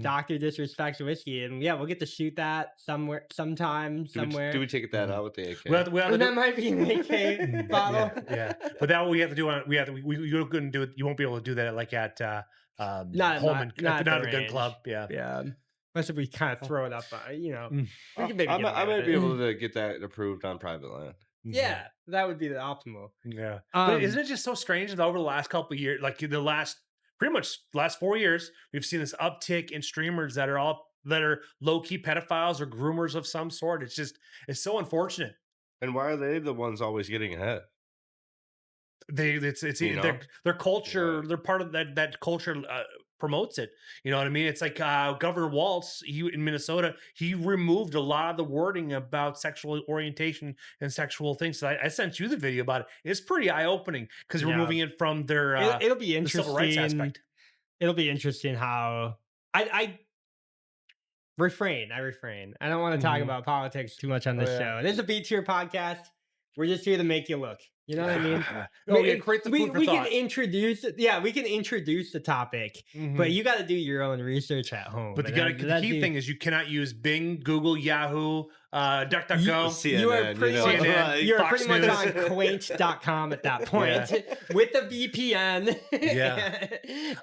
Dr. Disrespect's whiskey, and yeah, we'll get to shoot that somewhere. Do we take that out with the AK? That might be an AK bottle. Yeah. But that we have to do on. You couldn't do it. You won't be able to do that like at Holman, not the gun club. Yeah. Unless if we kind of throw it up, we can maybe. I might be able to get that approved on private land. Yeah, that would be the optimal. Yeah. But isn't it just so strange that over the last couple of years, like pretty much last 4 years, we've seen this uptick in streamers that are low-key pedophiles or groomers of some sort. It's so unfortunate. And why are they the ones always getting ahead? Their culture. They're part of that culture promotes it. You know what I mean? It's like Governor Walz in Minnesota. He removed a lot of the wording about sexual orientation and sexual things. So I sent you the video about it. It's pretty eye opening because you're removing it from their. It'll be interesting. Civil rights aspect. It'll be interesting how I refrain. I don't want to talk about politics too much on this show. This is a BTier podcast. We're just here to make you look. You know what I mean? We can introduce the topic, but you got to do your own research at home. But the key thing is you cannot use Bing, Google, Yahoo, DuckDuckGo. You are pretty much on quaint.com at that point with the VPN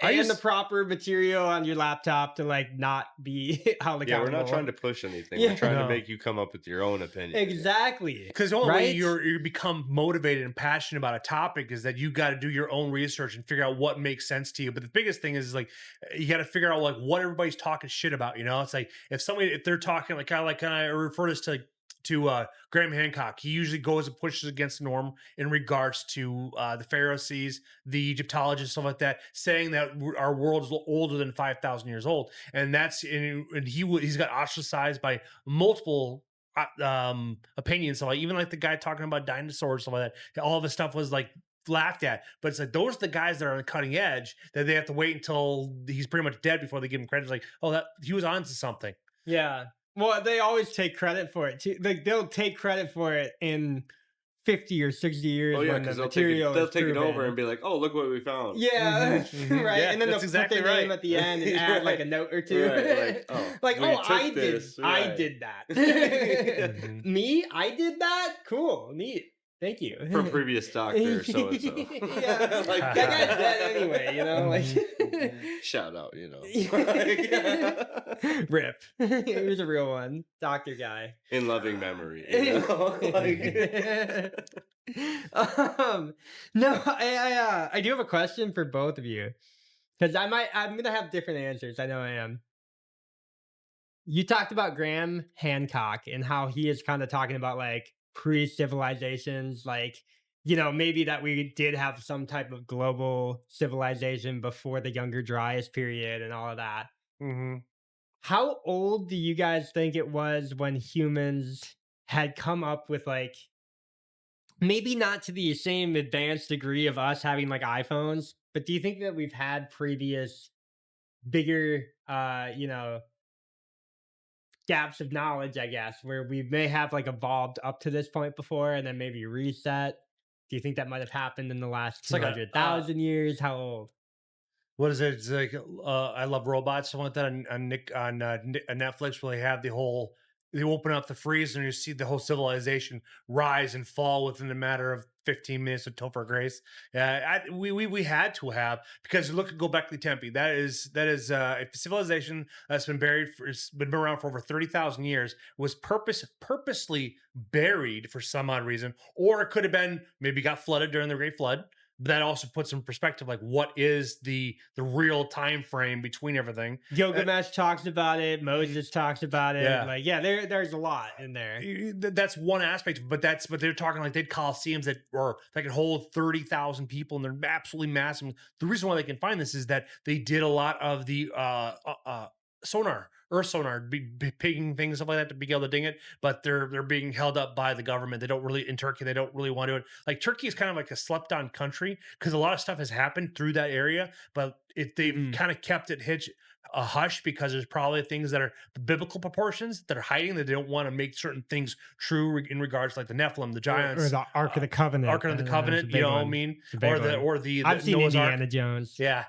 and the proper material on your laptop to like not be held accountable. Yeah, we're not trying to push anything. We're trying to make you come up with your own opinion. Exactly. Because the only way you become motivated and passionate about a topic is that you got to do your own research and figure out what makes sense to you. But the biggest thing is like you got to figure out like what everybody's talking shit about. You know, it's like if they're talking like I refer this to Graham Hancock. He usually goes and pushes against the norm in regards to the Pharisees, the Egyptologists, stuff like that, saying that our world is older than 5,000 years old, and he's got ostracized by multiple opinions. So like even like the guy talking about dinosaurs, stuff like that, all of his stuff was like laughed at. But it's like those are the guys that are on the cutting edge that they have to wait until he's pretty much dead before they give him credit. It's like, oh, that he was onto something. Yeah. Well, they always take credit for it too. Like they'll take credit for it in 50 or 60 years when the material they'll take it over and be like, "Oh, look what we found." Yeah, right. Yeah, and then they'll put their name at the end and add like a note or two. Right. I did that. Me, I did that. Cool, neat. Thank you. From previous doctor, so and so. Yeah, like that guy's dead anyway. You know, like shout out. You know, rip. He was a real one, doctor guy. In loving memory. You know? No, I do have a question for both of you because I'm gonna have different answers. I know I am. You talked about Graham Hancock and how he is kind of talking about like pre-civilizations, like, you know, maybe that we did have some type of global civilization before the Younger Dryas period and all of that. How old do you guys think it was when humans had come up with like, maybe not to the same advanced degree of us having like iPhones, but do you think that we've had previous bigger, gaps of knowledge, I guess, where we may have like evolved up to this point before and then maybe reset? Do you think that might have happened in the last It's like 200,000 years? How old? What is it? It's like I Love Robots, something like that on Netflix, where they have they open up the freezer and you see the whole civilization rise and fall within a matter of 15 minutes of Topher Grace. We had to have, because go back to Tempe. That is a civilization that's been it's been around for over 30,000 years. Was purposely buried for some odd reason, or it could have been maybe got flooded during the Great Flood. That also puts in perspective, like, what is the real time frame between everything. Gilgamesh talks about it. Moses talks about it. Yeah. There's a lot in there. That's one aspect, but they're talking like they'd Coliseums that can hold 30,000 people, and they're absolutely massive. The reason why they can find this is that they did a lot of the Earth sonar, pigging things, stuff like that, to be able to ding it, but they're being held up by the government. They don't really, in Turkey, they don't really want to do it. Like, Turkey is kind of like a slept on country, because a lot of stuff has happened through that area, but they've kind of kept it a hush, because there's probably things that are biblical proportions that are hiding, that they don't want to make certain things true in regards to, like the Nephilim, the giants, or the Ark of the Covenant. Ark of the Covenant, you know what I mean? Or the I've seen Noah's Indiana Ark. Jones. Yeah.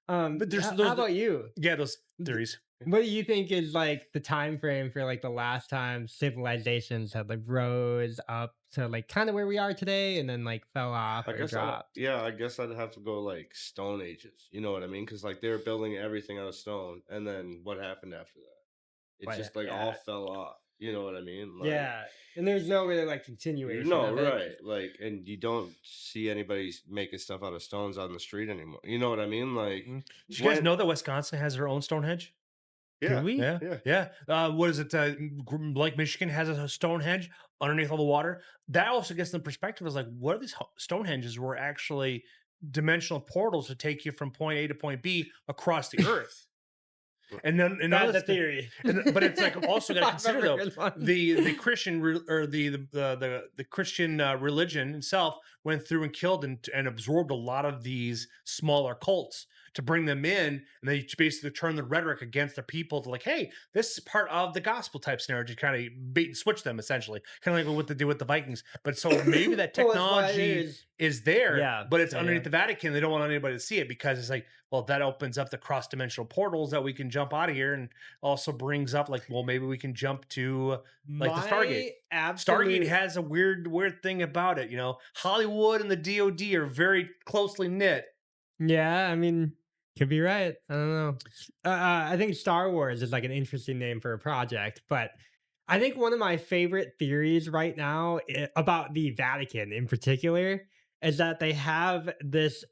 But there's how about you? Yeah, those theories. What do you think is like the time frame for like the last time civilizations had like rose up to like kind of where we are today, and then like fell off or dropped? I guess I'd have to go like Stone Ages. You know what I mean? Because like they were building everything out of stone, and then what happened after that? It just all fell off. You know what I mean? Like, yeah, and there's no really like continuation. No, of it. right? Like, and you don't see anybody making stuff out of stones on the street anymore. You know what I mean? Like, did you guys know that Wisconsin has their own Stonehenge? Yeah, do we? Yeah. What is it? Lake Michigan has a Stonehenge underneath all the water. That also gets the perspective, is like, what are these Stonehenges? Were actually dimensional portals to take you from point A to point B across the earth. And then that's the theory. But it's like, also got to consider, though, the Christian or the Christian religion itself went through and killed and absorbed a lot of these smaller cults to bring them in, and they basically turn the rhetoric against their people to, like, hey, this is part of the gospel type scenario, to kind of bait and switch them, essentially, kind of like what they do with the Vikings. But so maybe that technology is there, but it's underneath the Vatican. They don't want anybody to see it, because it's like, well, that opens up the cross-dimensional portals that we can jump out of here, and also brings up, like, well, maybe we can jump to like the Stargate. Stargate has a weird thing about it. You know, Hollywood and the DoD are very closely knit. Yeah, I mean, could be right. I don't know. I think Star Wars is like an interesting name for a project, but I think one of my favorite theories right now about the Vatican in particular is that they have this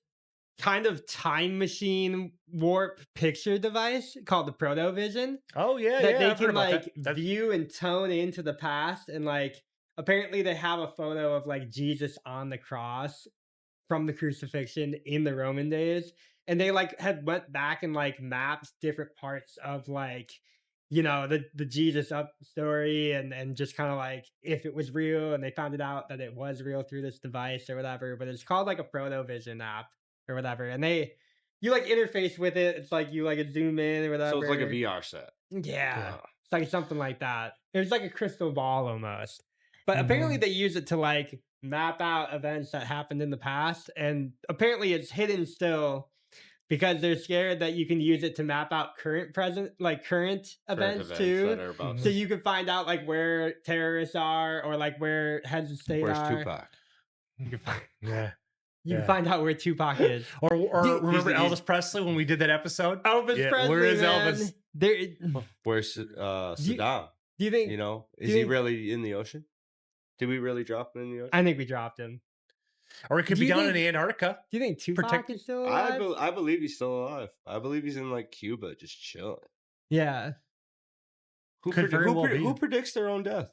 kind of time machine warp picture device called the Protovision. Oh yeah, that they can like view and tone into the past, and like apparently they have a photo of like Jesus on the cross from the crucifixion in the Roman days, and they like had went back and like mapped different parts of like, you know, the Jesus up story, and just kind of like if it was real, and they found it out that it was real through this device or whatever. But it's called like a Protovision app or whatever, and you like interface with it. It's like you like zoom in or whatever. So it's like a VR set. Yeah. It's like something like that. It was like a crystal ball almost. But apparently they use it to like map out events that happened in the past, and apparently it's hidden still because they're scared that you can use it to map out current events too. So you can find out like where terrorists are, or like where heads of state are. Where's Tupac? You can find out where Tupac is. Or remember Elvis Presley when we did that episode? Elvis Presley. Where is man. Elvis? Where's Saddam? Do you think? You know, is he really in the ocean? Did we really drop him in the ocean? I think we dropped him. Or it could be down in Antarctica. Do you think Tupac is still alive? I believe he's still alive. I believe he's in like Cuba, just chilling. Yeah. Who predicts their own death?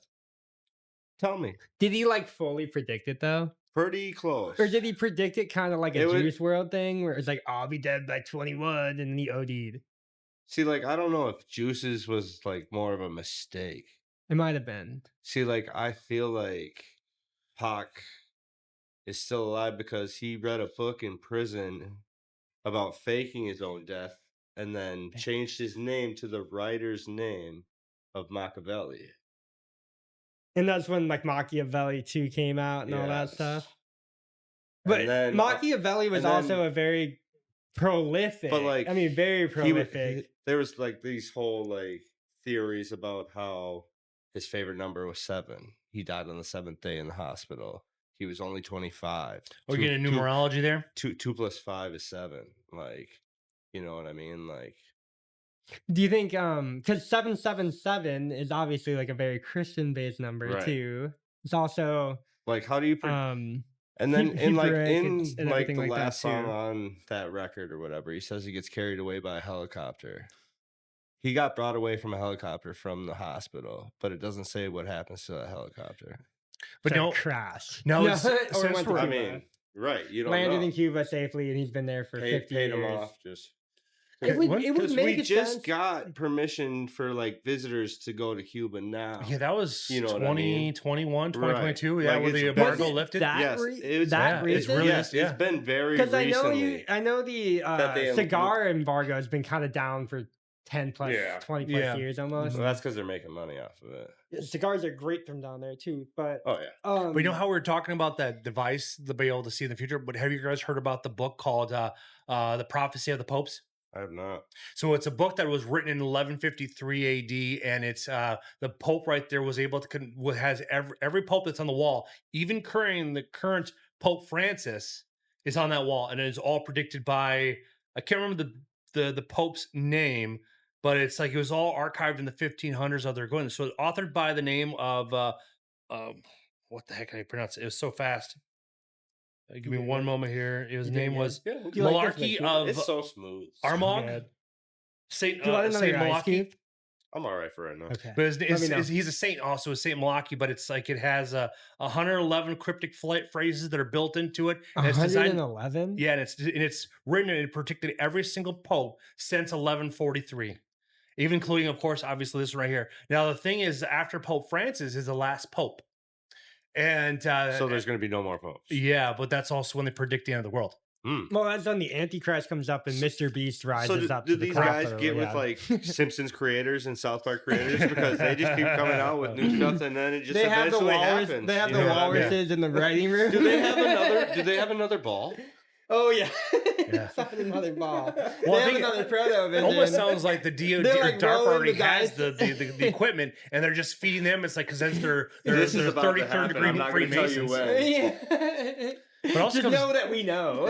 Tell me. Did he like fully predict it though? Pretty close. Or did he predict it kind of like a Juice WRLD thing, where it's like, oh, I'll be dead by 21, and then he OD'd? See, like, I don't know if Juice's was like more of a mistake. It might have been. See, like, I feel like Pac is still alive because he read a book in prison about faking his own death, and then changed his name to the writer's name of Machiavelli. And that's when like Machiavelli 2 came out and all that stuff. But And then Machiavelli was and then- also a very prolific. But, like, I mean, very prolific. there was like these whole like theories about how his favorite number was 7. He died on the 7th day in the hospital. He was only 25. We're getting a numerology there. 2 plus 5 is 7. Like, you know what I mean? Like, Do you think because 777 is obviously like a very Christian based number Right. too. It's also like how do you and then He- in like Hebrewic in and like everything the like that, last song too. on that record or whatever, he says he gets carried away by a helicopter. He got brought away from a helicopter from the hospital, but it doesn't say what happens to that helicopter. But it's a no, crash. no, or it's- went to since we're- I Cuba. mean, right? You don't landed know. in Cuba safely, and he's been there for 50 Paid years. him off just It would because make we just sense. got permission for like visitors to go to Cuba now. yeah, that was You know what I mean? 2021, Right. 2022. Yeah, Like, where it's the been- embargo Was it lifted. that Yes, re- it was that yeah, it's recent? really- yes, yeah. it's been very Because recently. I know the that they- cigar embargo has been kind of down for 10 plus, Yeah. 20 plus Yeah. years almost. Well, that's because they're making money off of it. Cigars are great from down there too, but Oh yeah. But you know how we were talking about that device to be able to see in the future? But have you guys heard about the book called The Prophecy of the Popes? I have not. So it's a book that was written in 1153 AD, and it's the Pope right there was able to has every Pope that's on the wall, even the current Pope Francis is on that wall, and it is all predicted by I can't remember the Pope's name, but it's like it was all archived in the 1500s of their going. So authored by the name of what the heck can I pronounce it? It was so fast. Give me one moment here. His You name doing was You like this, Malarkey Mitchell? of It's so smooth. Armagh. good. Saint Do you want another Saint ice Malachy. cube? I'm all right for right now. Okay. But me know. he's a saint also, a Saint Malachy, but it's like it has 111 cryptic phrases that are built into it. And it's designed, 111? yeah, and it's written and predicted every single pope since 1143, even including, of course, obviously this one right here. Now the thing is, after Pope Francis is the last pope, and So there's going to be no more popes. yeah, but that's also when they predict the end of the world. Well, that's when the Antichrist comes up and Mr. Beast rises So up do to the these top. guys or get with whatever. like Simpsons creators and South Park creators because they just keep coming out with new stuff and then it just They have the eventually walrus. happens. They have you the know what I mean? walruses in the writing room. Do they have another? Do they have another ball? Oh yeah. Yeah. Something another ball. Well, they I have think another proto It almost sounds like the DoD They're, or like, DARPA rolling already the has dice. the equipment, and they're just feeding them. It's like because that's their This is about to 33rd happen. degree I'm not gonna tell you Freemasons. when. Yeah. But also Just comes- know that we know.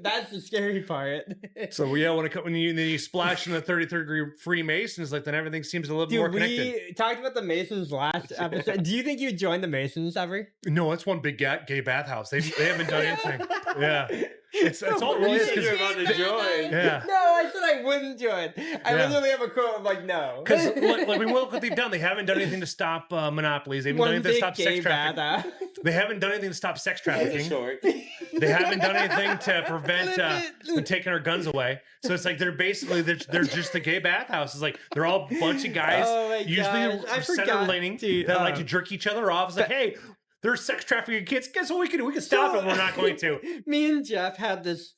That's the scary part. So yeah, when you splash in the 33rd degree Freemasons, like then everything seems a little bit more Dude, connected. we talked about the Masons last episode. Do you think you joined the Masons ever? No, it's one big gay bathhouse. They haven't done anything. Yeah, it's all You really is said 'cause- you're about to join. Yeah. No, I said I wouldn't join. I Yeah. literally have a quote of like, no. Because like we look what they've done. They haven't done anything to stop monopolies. They haven't done One anything to big stop gay sex trafficking. bath. They haven't done anything to stop sex That's trafficking. short. They haven't done anything to prevent them taking our guns away. So it's like they're just the gay bathhouse. It's like they're all a bunch of guys, Oh my usually gosh, I center forgot, leaning, dude. that like to jerk each other off. It's like, hey, there's sex trafficking kids. Guess what we can do? We can stop it. We're not going to. Me and Jeff had this.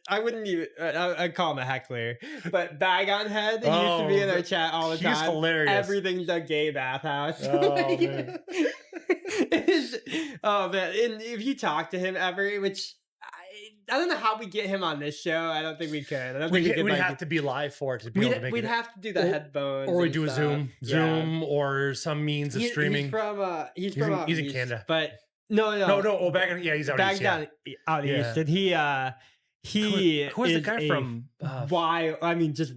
I wouldn't even. I'd call him a heckler, but Bag on Head. He used to be in our chat all the he's time. hilarious. Everything's a gay bathhouse. Oh, Like, man. it is, oh man! And if you talk to him ever, which I don't know how we get him on this show. I don't think we could. I don't think we could. We'd like, have to be live for it to be able to make we'd it. have to do the Or- headphones, Or we and do a stuff. Zoom, or some means of streaming. He's from. He's He's from. in- out he's in east, Canada. but no. No. Oh, back in he's out Back east. Yeah. down out Yeah. east, and he Who is the is guy a from? wild. I mean, just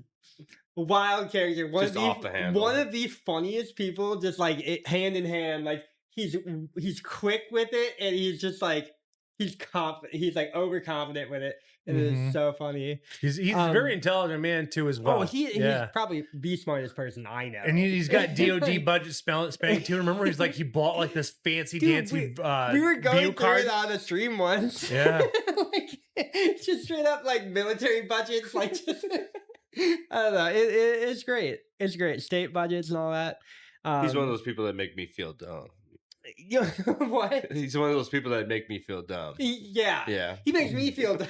a wild character. Just off the handle. One of the funniest people, just like hand in hand. Like he's quick with it, and he's just like he's confident. He's like overconfident with it, and Mhm. it's so funny. He's a Um, very intelligent man too, as well. Oh, he's probably the smartest person I know. And he's got DOD budget spending too. Remember, he's like he bought like this fancy Dude, dancy we were going view through card. it on the stream once. Yeah. like just straight up like military budgets, like just I don't know. It's great. It's great. State budgets and all that. He's one of those people that make me feel dumb. What? He's one of those people that make me feel dumb. Yeah. Yeah. He makes me feel dumb.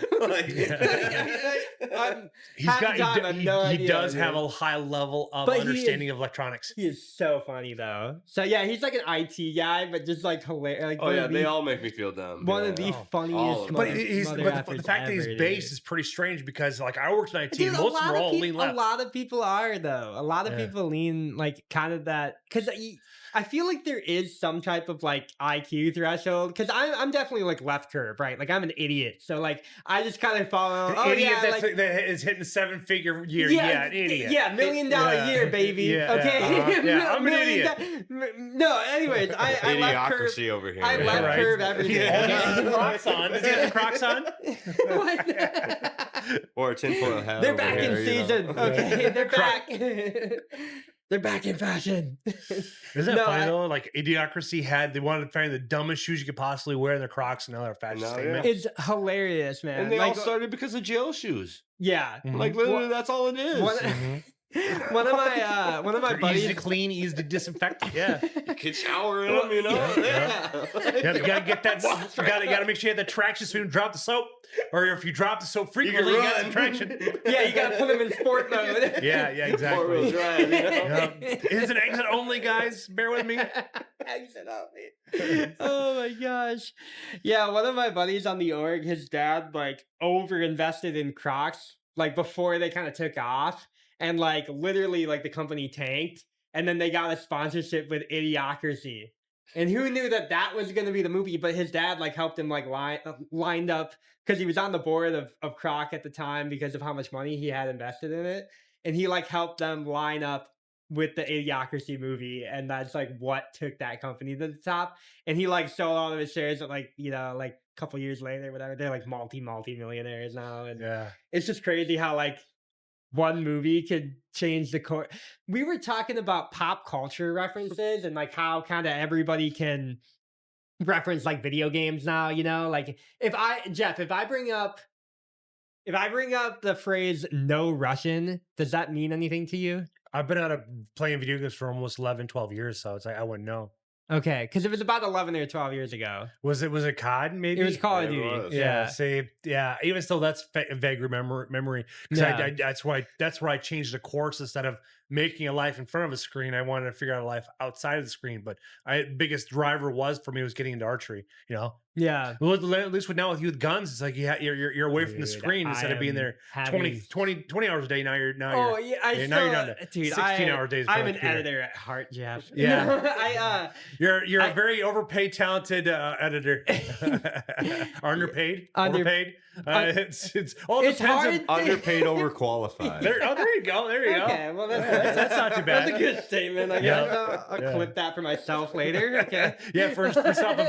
He does have a high level of understanding of electronics. He is so funny though. So yeah, he's like an IT guy, but just like hilarious. Like, Oh yeah, they all make me feel dumb. One of the funniest. But the fact that he's base is pretty strange because like I worked in IT, Dude, most of them are all lean left. A lot of people are though. A lot of people lean like kind of that because I feel like there is some type of like IQ threshold because I'm definitely like left curve, right? Like I'm an idiot, so like I just kind of follow. An idiot that is hitting 7-figure year. Yeah, an idiot. Yeah, $1 million year, baby. Yeah, okay, yeah, I'm an idiot. No, anyways, I left curve over here. I left curve everything. Does he have the Crocs on? What? Or a tinfoil hat. They're back in season. Okay, they're back. They're back in fashion. Isn't it funny though? Like Idiocracy they wanted to find the dumbest shoes you could possibly wear in their Crocs, and now they're a fashion statement. It's hilarious, man. And they all started because of jail shoes. Yeah, like literally, that's all it is. One of my buddies, easy to clean, easy to disinfect. Yeah, you can shower in them, you know. Yeah. You gotta get that. You gotta make sure you have the traction so you don't drop the soap, or if you drop the soap frequently, you got some traction. Yeah, you gotta put them in sport mode. Yeah, exactly. Drive, you know? It's an exit only, guys. Bear with me. Exit only. Oh my gosh. Yeah, one of my buddies on the org, his dad like over invested in Crocs like before they kind of took off. And like literally like the company tanked and then they got a sponsorship with Idiocracy. And who knew that was going to be the movie? But his dad like helped him like lined up because he was on the board of Croc at the time because of how much money he had invested in it. And he like helped them line up with the Idiocracy movie. And that's like what took that company to the top. And he like sold all of his shares at like, you know, like a couple years later, whatever. They're like multi-millionaires now. And it's just crazy how like one movie could change the core. We were talking about pop culture references and like how kind of everybody can reference like video games now, you know? Like if I bring up the phrase no Russian, does that mean anything to you? I've been out of playing video games for almost 11, 12 years, so it's like I wouldn't know. Okay, because it was about 11 or 12 years ago. Was it COD? Maybe it was Call of Duty. Yeah. See, yeah. Even still, that's a vague memory. Because that's why I changed the course instead of making a life in front of a screen. I wanted to figure out a life outside of the screen. But biggest driver for me was getting into archery. You know. Yeah. Well, at least now with guns, it's like you're away from the screen instead of being there 20 hours a day. Now you're now you're down to 16-hour days. I'm an editor at heart, Jeff. Yeah. You're a very overpaid, talented editor. Underpaid. It's all depends. Hard underpaid, overqualified. There you go. Okay, well that's not too bad. That's a good statement. I guess I'll clip that for myself later. Okay. Yeah, for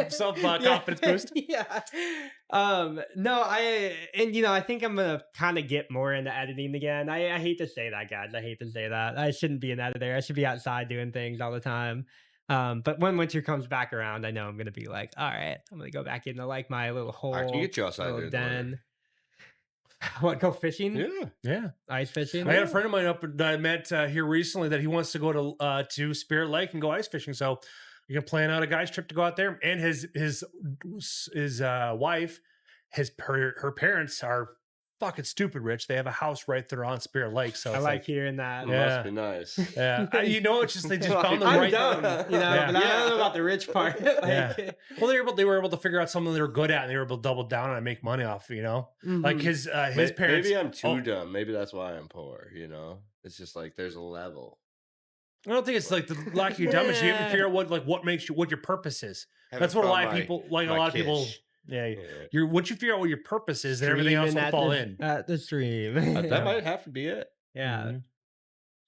self confidence boost. Yeah. No, I think I'm gonna kind of get more into editing again. I hate to say that, guys. I hate to say that. I shouldn't be an editor. I should be outside doing things all the time. But when winter comes back around, I know I'm gonna be like, all right, I'm gonna go back into like my little hole. I can get you outside little den. What, go fishing? Yeah. Ice fishing? I had a friend of mine that I met here recently that he wants to go to Spirit Lake and go ice fishing. So you can plan out a guy's trip to go out there. And his wife, her parents are fucking stupid rich. They have a house right there on Spirit Lake. So I like hearing that. Must be nice. Yeah. It's just they just found the right. Dumb, but I don't know about the rich part. Well, they were able to figure out something they were good at, and they were able to double down on and make money off. Mm-hmm. Like his parents. Maybe I'm too dumb. Maybe that's why I'm poor. It's just like there's a level. I don't think it's like the lack of your dumbness. You have to figure out what makes you, what your purpose is. That's what a lot of people people. Yeah, once you figure out what your purpose is, then everything else will fall in. At the stream. That might have to be it. Yeah. Mm-hmm.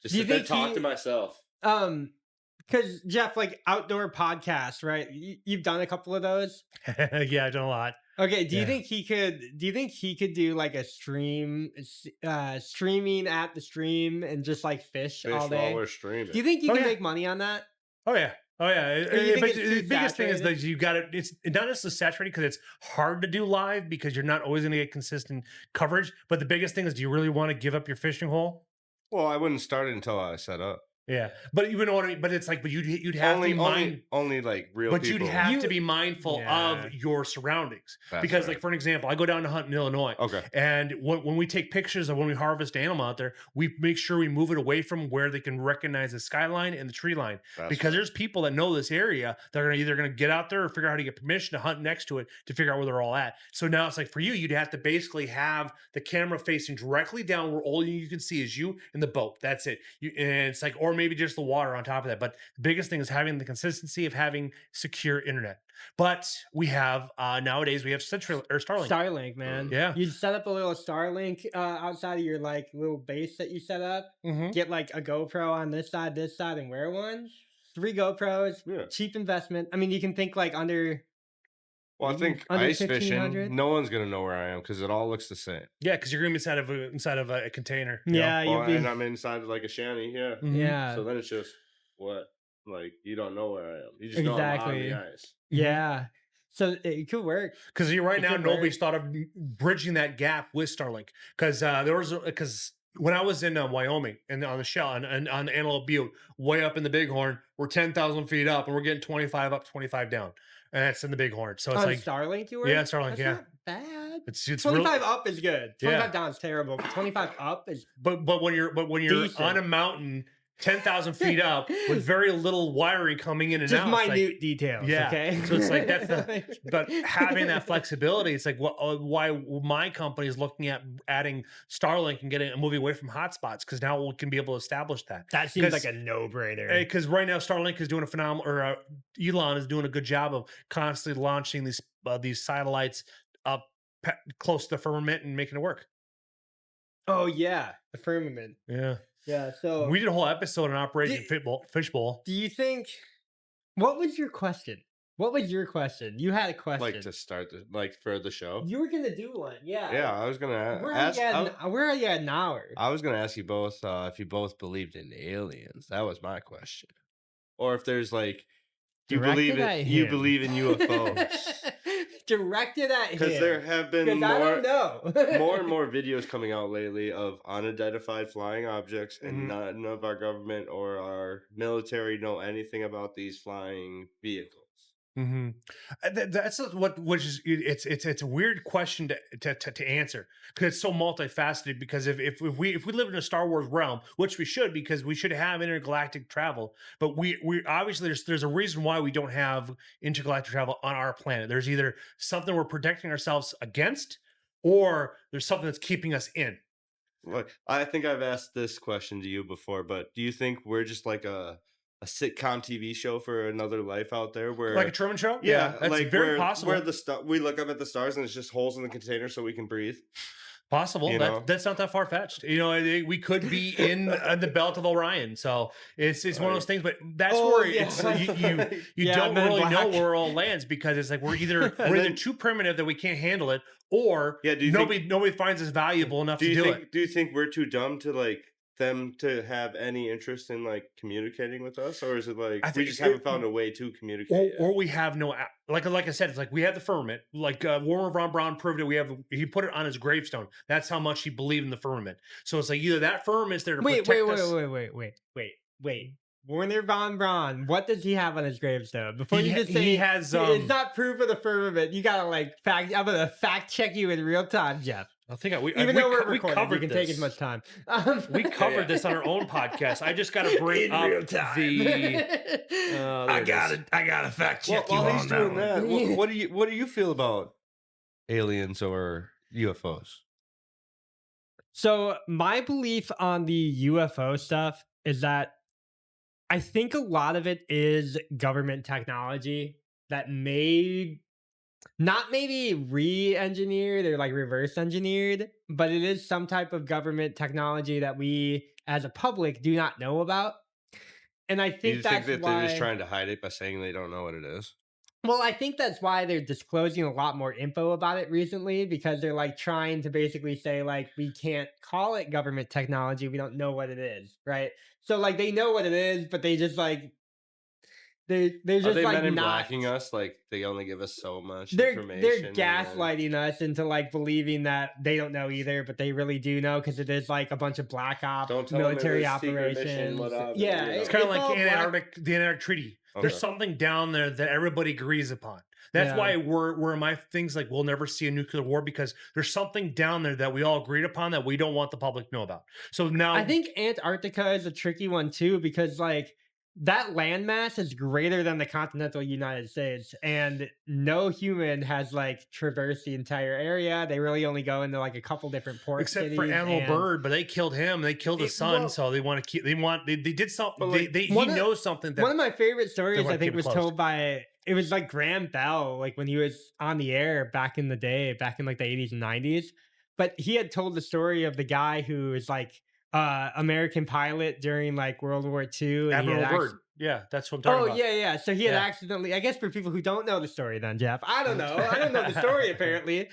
Just sit there and talk to myself. Because Jeff, like outdoor podcasts, right? You've done a couple of those. Yeah, I've done a lot. Okay, do you think he could do like a streaming at the stream and just like fish all day? While we're streaming. Do you think you can make money on that? Oh yeah. The biggest thing is that you got it. It's not necessarily saturated because it's hard to do live because you're not always going to get consistent coverage. But the biggest thing is, do you really want to give up your fishing hole? Well, I wouldn't start it until I set up. Yeah, but you know what I mean. But it's like, but you'd have to be Only like real but people. you'd have to be mindful Yeah. of your surroundings. That's Because, right. like, for an example, I go down to hunt in Illinois. Okay. And when we take pictures of when we harvest animal out there, we make sure we move it away from where they can recognize the skyline and the tree line. That's Because right. there's people that know this area that are either going to get out there or figure out how to get permission to hunt next to it to figure out where they're all at. So now it's like, for you, you'd have to basically have the camera facing directly down where all you can see is you and the boat. That's it. And it's like, or maybe just the water on top of that. But the biggest thing is having the consistency of having secure internet. But we have nowadays we have Central or Starlink. Starlink, man. Yeah. You'd set up a little Starlink outside of your like little base that you set up. Get like a GoPro on this side, and wear one. 3 GoPros, Yeah. cheap investment. I mean, you can think like under. Well, I think under ice 1,500? fishing, no one's gonna know where I am because it all looks the same. Yeah, because you're gonna be inside of a container. you know? Yeah, Well, you'll be. and I'm inside of like a shanty. Yeah. Mhm. Yeah. So then it's just what, like, you don't know where I am. You just know I'm on Exactly. the ice. Yeah. So it could work. Because right It now could nobody's work. thought of bridging that gap with Starlink. Because when I was in Wyoming and on the Shell and on the Antelope Butte, way up in the Bighorn, we're 10,000 feet up and we're getting 25 up, 25 down, and that's in the Bighorn. So it's On like, Starlink, you were? yeah, Starlink, That's yeah. not bad. it's 25 really, up is good. 25 down is terrible, but 25 up is. but when you're Decent. on a mountain 10,000 feet up with very little wiring coming in and Just out, it's like- minute details. Yeah. Okay. So it's like but having that flexibility, it's like why my company is looking at adding Starlink and getting moving away from hotspots, because now we can be able to establish that. That seems 'Cause- like a no-brainer. Because right now Starlink is doing a phenomenal, or Elon is doing a good job of constantly launching these satellites up close to the firmament and making it work. Oh yeah, the firmament. Yeah, Yeah. So we did a whole episode on Operation Did- Fishbowl. do you think? What was your question? What was your question? You had a question. Like to start for the show. You were gonna do one. Yeah. Yeah, I was gonna We're ask. already at an hour. I was gonna ask you both if you both believed in aliens. That was my question. Or if there's like you Directed at you him. believe in UFOs. Directed at him. Because there have been 'Cause I don't know. more and more videos coming out lately of unidentified flying objects, and Mhm. none of our government or our military know anything about these flying vehicles. Mm-hmm. That's which is it's a weird question to answer, because it's so multifaceted. Because if we live in a Star Wars realm, which we should, because we should have intergalactic travel, but we obviously there's a reason why we don't have intergalactic travel on our planet. There's either something we're protecting ourselves against, or there's something that's keeping us in. Like, I think I've asked this question to you before, but do you think we're just like a sitcom TV show for another life out there, where Like a Truman Show? yeah, that's like very where, possible. where we look up at the stars and it's just holes in the container so we can breathe? Possible. You know? That's not that far fetched. We could be in the belt of Orion. So it's one of those things. But that's Oh, where yeah. it's you Yeah, don't Men in really know Black. where it all lands, because it's like we're either then- too primitive that we can't handle it, or Yeah, do you nobody finds us valuable enough to do it. Do you think we're too dumb to like them to have any interest in like communicating with us, or is it like I we think just it- haven't found a way to communicate? Or we have no like I said, it's like we have the firmament. Like Warren von Braun proved it. He put it on his gravestone. That's how much he believed in the firmament. So it's like either that firmament's there to Wait, protect us. wait. Warner von Braun. What does he have on his gravestone? Before you just say he has. it's not proof of the firmament. You gotta like fact. I'm gonna fact check you in real time, Jeff. I think Even though we're we recording, covered you can this. take as much time. We covered this on our own podcast. I just got to bring up the. I gotta fact check While you he's on doing that. that, one. what do you feel about aliens or UFOs? So my belief on the UFO stuff is that I think a lot of it is government technology that may not maybe re-engineered or like reverse engineered, but it is some type of government technology that we as a public do not know about. And I Do think you that's think that why they're just trying to hide it by saying they don't know what it is? well, I think that's why they're disclosing a lot more info about it recently, because they're like trying to basically say like we can't call it government technology, we don't know what it is, right? So like they know what it is, but they just like They're Are just they like men in not. blacking us? Like they only give us so much They're information. and then- gaslighting us into like believing that they don't know either, but they really do know because it is like a bunch of black op Don't tell them it military was secret mission, operations. whatever, Yeah, you know. It's kind of all like black- the Antarctic Treaty. Okay. There's something down there that everybody agrees upon. That's Yeah. why we're my things like we'll never see a nuclear war because there's something down there that we all agreed upon that we don't want the public to know about. So now I think Antarctica is a tricky one too because like that landmass is greater than the continental United States, and no human has like traversed the entire area. They really only go into like a couple different port except cities. for Animal and- Bird, but they killed him. They killed his son, well- so they want to keep. They did something. But, like, he one of- knows something that One of my favorite stories, wanna I think, keep it was closed. told by it was like Graham Bell, like when he was on the air back in the day, back in like the 80s and 90s. But he had told the story of the guy who was like American pilot during like World War II. And he Admiral had Byrd. Yeah, that's what I'm talking about. yeah. So he had Yeah. accidentally, I guess for people who don't know the story then, Jeff, I don't know. I don't know the story apparently.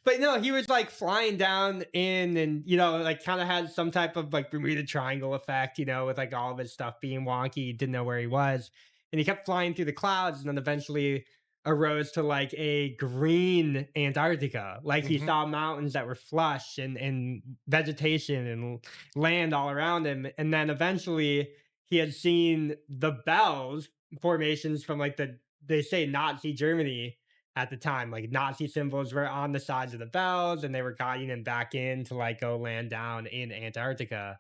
But no, he was like flying down in and, you know, like kind of had some type of like Bermuda Triangle effect, you know, with like all of his stuff being wonky. He didn't know where he was. And he kept flying through the clouds and then eventually arose to like a green Antarctica. Like he Mhm. saw mountains that were flush and vegetation and land all around him. And then eventually he had seen the bells formations from like they say Nazi Germany at the time. Like Nazi symbols were on the sides of the bells and they were guiding him back in to like go land down in Antarctica.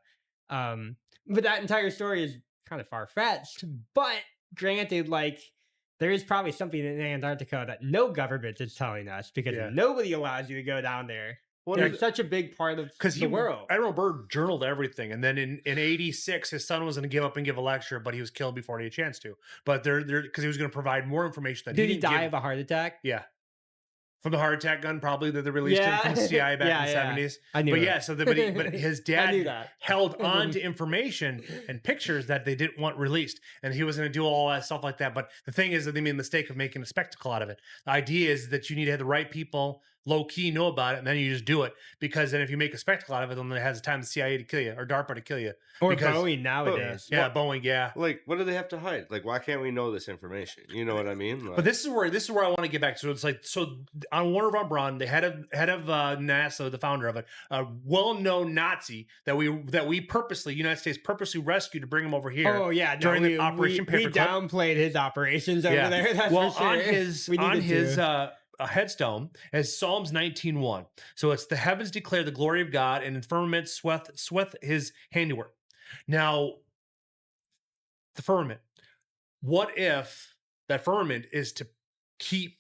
But that entire story is kind of far-fetched. But granted, like there is probably something in Antarctica that no government is telling us because Yeah. nobody allows you to go down there. What They're is- such a big part of Because the world. Admiral Byrd journaled everything, and then in '86, his son was going to give up and give a lecture, but he was killed before he had a chance to. But they're because he was going to provide more information that Did he didn't die give- of a heart attack? Yeah, from the heart attack gun, probably that they released him from the CIA back in the '70s. I knew But it. yeah, so but his I knew dad that. held on to information and pictures that they didn't want released, and he was going to do all that stuff like that. But the thing is that they made the mistake of making a spectacle out of it. The idea is that you need to have the right people low key know about it, and then you just do it. Because then if you make a spectacle out of it, then it has the time the CIA to kill you or DARPA to kill you. Or because- Boeing nowadays. Yeah, Boeing. Yeah. Like, what do they have to hide? Like, why can't we know this information? You know what I mean? Like, But this is where I want to get back to. It's like on Warner von Braun, the head of NASA, the founder of it, a well-known Nazi that we purposely, United States purposely rescued to bring him over here. Oh yeah, no, during the Operation we Paperclip. downplayed his operations over there. That's well, for sure. on his We needed to. a headstone as Psalms 19:1. So it's the heavens declare the glory of God, and in firmament sweth his handiwork. Now, the firmament. What if that firmament is to keep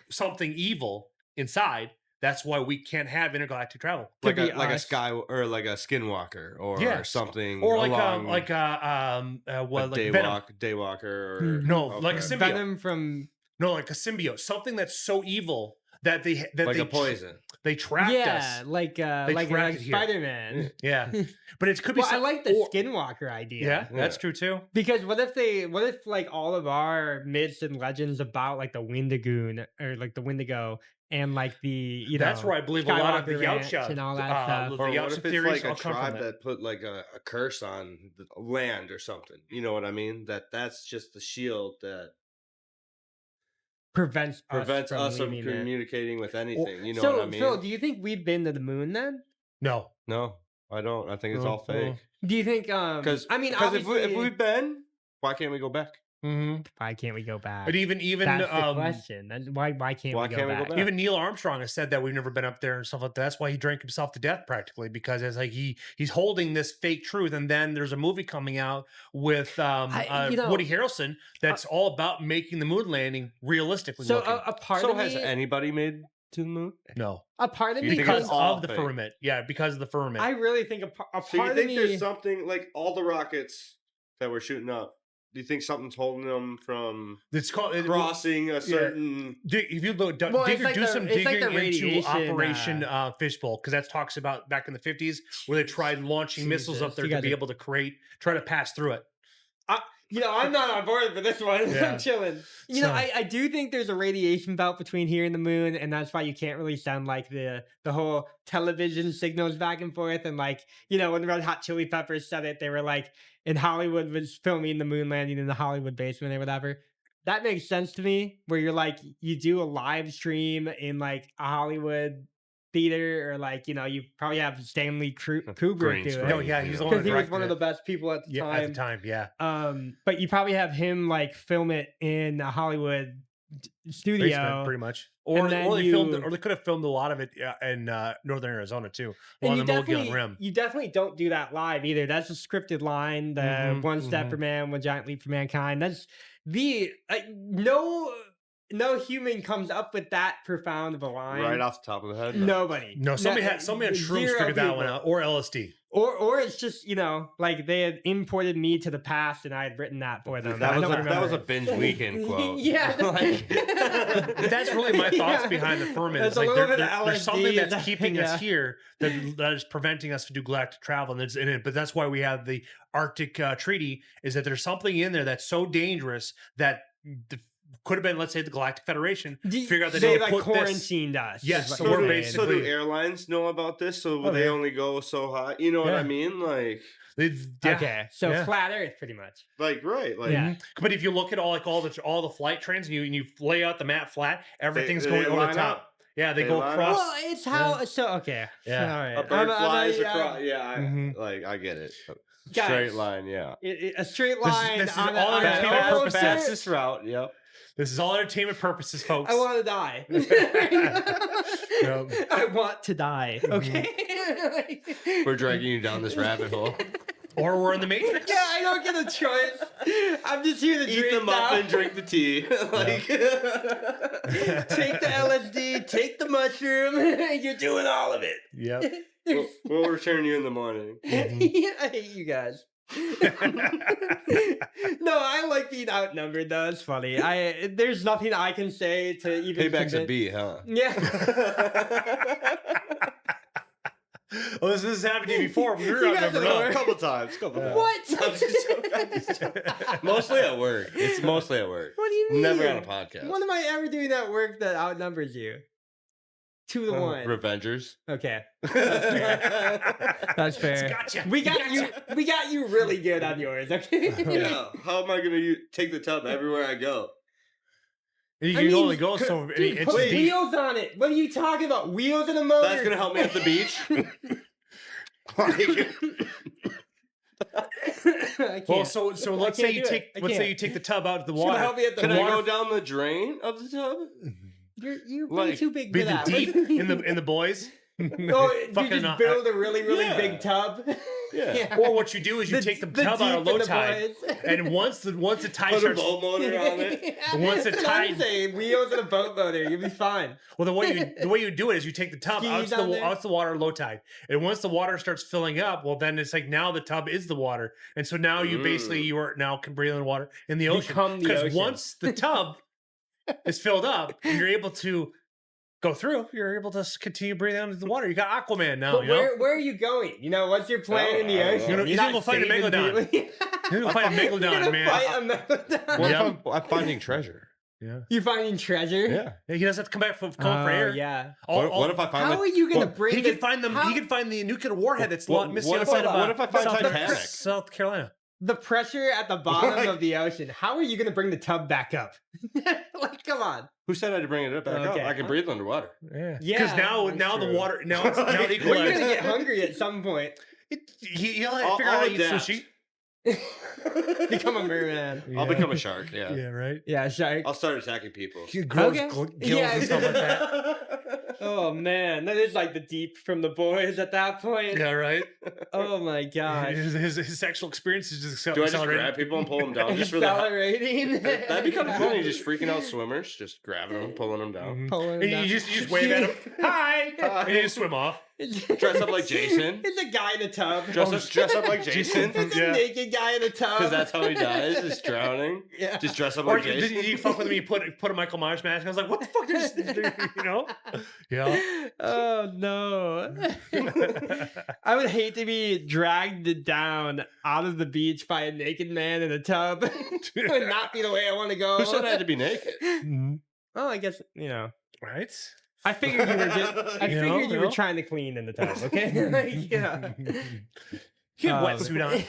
something evil inside? That's why we can't have intergalactic travel. like be a us. sky or like a skinwalker or Yes. something, Or along like Venom. daywalker or No, like a okay. symbiote. Venom from No, like a symbiote. Something that's so evil that like they a poison. They trapped yeah, us. like trapped it here. Spider-Man. Yeah, but it could be. Well, I some- like the or- Skinwalker idea. Yeah, that's Yeah. true too. Because what if like all of our myths and legends about like the Wendigoon or like the Wendigo and like the That's know, where I believe a lot of Skywalker the Ranch Yautja and all that uh, stuff. the Or Yautja what if it's theories like a all come from tribe it. that put like a curse on the land or something? You know what I mean? That's just the shield that prevents prevents us from leaving it. communicating with anything. You know So, what I mean? Phil, do you think we've been to the moon then? No, No, I don't. I think it's No, all fake. Do you think? Because I mean, if obviously, we've been, why can't we go back? why can't we go back? but even That's the question. Why can't Why we go can't we go back? back? even Neil Armstrong has said that we've never been up there and stuff like that. That's why he drank himself to death practically, because it's like he's holding this fake truth, and then there's a movie coming out with you know, Woody Harrelson that's all about making the moon landing realistically So looking. a part So of has me, anybody made to the moon? No, a part of You me, think because it's all of the fake? firmament. Yeah, because of the firmament. I really think a So you part of think me. there's something like all the rockets that we're shooting up? Do you think something's holding them from it's called crossing a certain? If you look, Well, it's like do the- some it's like digging the into radiation, Operation Fishbowl, because that talks about back in the 50s where they tried launching missiles up Jesus, there you to guys be are- able to try to pass through it. I'm not on board for this one. Yeah. I'm chilling. I do think there's a radiation belt between here and the moon, and that's why you can't really sound like the whole television signals back and forth. And like, when the Red Hot Chili Peppers said it, they were like, in Hollywood was filming the moon landing in the Hollywood basement or whatever. That makes sense to me, where you're like, you do a live stream in like a Hollywood theater, or like, you probably have Stanley Kubrick Green do screen. it. Oh yeah, he's the one Because that he was directed one of it. the best people at the time. At the time, yeah. But you probably have him like film it in a Hollywood studio, Basement, pretty much. Or then they filmed it, you- or they could have filmed a lot of it in northern Arizona too, and along you the Mogollon Rim. definitely don't do that live either. That's a scripted line. The Mhm, one step mhm. for man, one giant leap for mankind. That's no human comes up with that profound of a line. Right off the top of the head. Nobody. No, somebody on shrooms zero figured that one people. out, or LSD. Or it's just, like they had imported me to the past and I had written that for them. I don't That was remember. a binge weekend quote. Yeah. But that's really my thoughts Yeah. behind the firmament. That's It's like a little bit of there's something LSD, that's keeping yeah. us here that is preventing us to do galactic travel, and it's in it. But that's why we have the Arctic Treaty. Is that there's something in there that's so dangerous that could have been, let's say, the Galactic Federation figure out that they they like put this. quarantined us. Yes, is so what we're you're basically- saying. So do airlines know about this? So Oh, they yeah. only go so high? You know what Yeah. I mean? Like Okay, so yeah. flat Earth, pretty much. right. Like Yeah. But if you look at all the flight trends and you lay out the map flat, everything's they going over line the top. up. Yeah, they They go line across. Well, it's how. So okay. Yeah. All right. a bird flies I'm- across. Yeah, Mhm. I get it. Guys, Straight line, yeah. A straight line. this is on a- all on a entertainment roller purposes. coaster? Fastest route. Yep. This is all entertainment purposes, folks. I want to die. I want to die. Okay. We're dragging you down this rabbit hole. Or we're in the Matrix. Yeah, I don't get a choice. I'm just here to Eat drink the muffin, now. drink the tea. Like Take the LSD, take the mushroom. You're doing all of it. Yep. we'll return you in the morning. I hate you guys. No, I like being outnumbered though. It's funny. There's nothing I can say to even Payback's a convince- B, huh? Yeah. Oh, this has happened to you before. We were You on guys number are nine. A couple times. What? Mostly at work. It's mostly at work. What do you mean? Never on a podcast. When am I ever doing that work that outnumbers you? 2 to 1. Revengers. Okay. Yeah. That's fair. Gotcha. We got you really good on yours, okay? How am I gonna take the tub everywhere I go? And you I can mean, only go so many dude, inches put deep. wheels on it. What are you talking about? Wheels and a motor. That's gonna help me at the beach. I can't. Well, so let's say can't you do it. take I let's say can't. you take the tub out of the It's gonna water. help me at the Can I water. go down the drain of the tub? You're way like, too big Be for the that. deep in the boys. Oh, you Fucking just build a really, really Yeah. big tub. Yeah. Or what you do is you take the tub out of deep low in the tide, boys. and once the tide Put a starts, boat motor on it. Once the That's what I'm tide- saying. Wheels and a boat motor, you'll be fine. well, the way you do it is you take the tub Skis on there. out the water low tide, and once the water starts filling up, well, then it's like now the tub is the water, and so now you basically you are now can breathe in the water in the ocean Become the ocean. once the tub is filled up and you're able to go through, you're able to continue breathing under the water. You got Aquaman now. But You know, where are you going? What's your plan in the I don't ocean? know. He's gonna go find a megalodon. He's gonna find a You're megalodon, gonna man. fight a megalodon. What Yeah. if I'm finding treasure? Yeah, You finding treasure? Yeah. he doesn't have to come back come up for air. Yeah. What if I find How are you gonna bring? He the, can find them. how- He can find the nuclear warhead that's What- missing what on if the side I- of what if I find South, Titanic? South Carolina. the pressure at the bottom of the ocean. How are you gonna bring the tub back up? Like, come on. Who said I had to bring it back Okay. up? I can breathe underwater. Yeah, Yeah, because now that's the true. water now it's now Well, Well, you're equalized. gonna get hungry at some point. He'll I'll- figure out how I'll to eat adapt. sushi. Become a merman. I'll become a shark. Yeah. Yeah, right. Yeah, shark. I'll start attacking people. He grows Okay. gills Yeah. and stuff like that. Oh man, that is like the deep from the boys at that point. Yeah, right. Oh my god. His sexual experience is just Do I just accelerating. grab people and pull them down just for the? Accelerating. That'd be kind of funny. Just freaking out swimmers, just grabbing them, pulling them down. Mhm. Pulling And down. you just wave at him. Hi. Hi. And you just swim off. Dress up like Jason. It's a guy in a tub. Dress up like Jason. It's a Yeah. naked guy in a tub. Because that's how he dies, is drowning. Yeah. Just dress up Or like did Jason. you fuck with me? Put a Michael Myers mask. I was like, what the fuck? Did you know? Yeah. Oh no. I would hate to be dragged down out of the beach by a naked man in a tub. It would not be the way I want to go. Who said I had to be naked? Mhm. Well, I guess, Right? I figured you were You know? trying to clean in the tub, okay? Like, You have wetsuit on.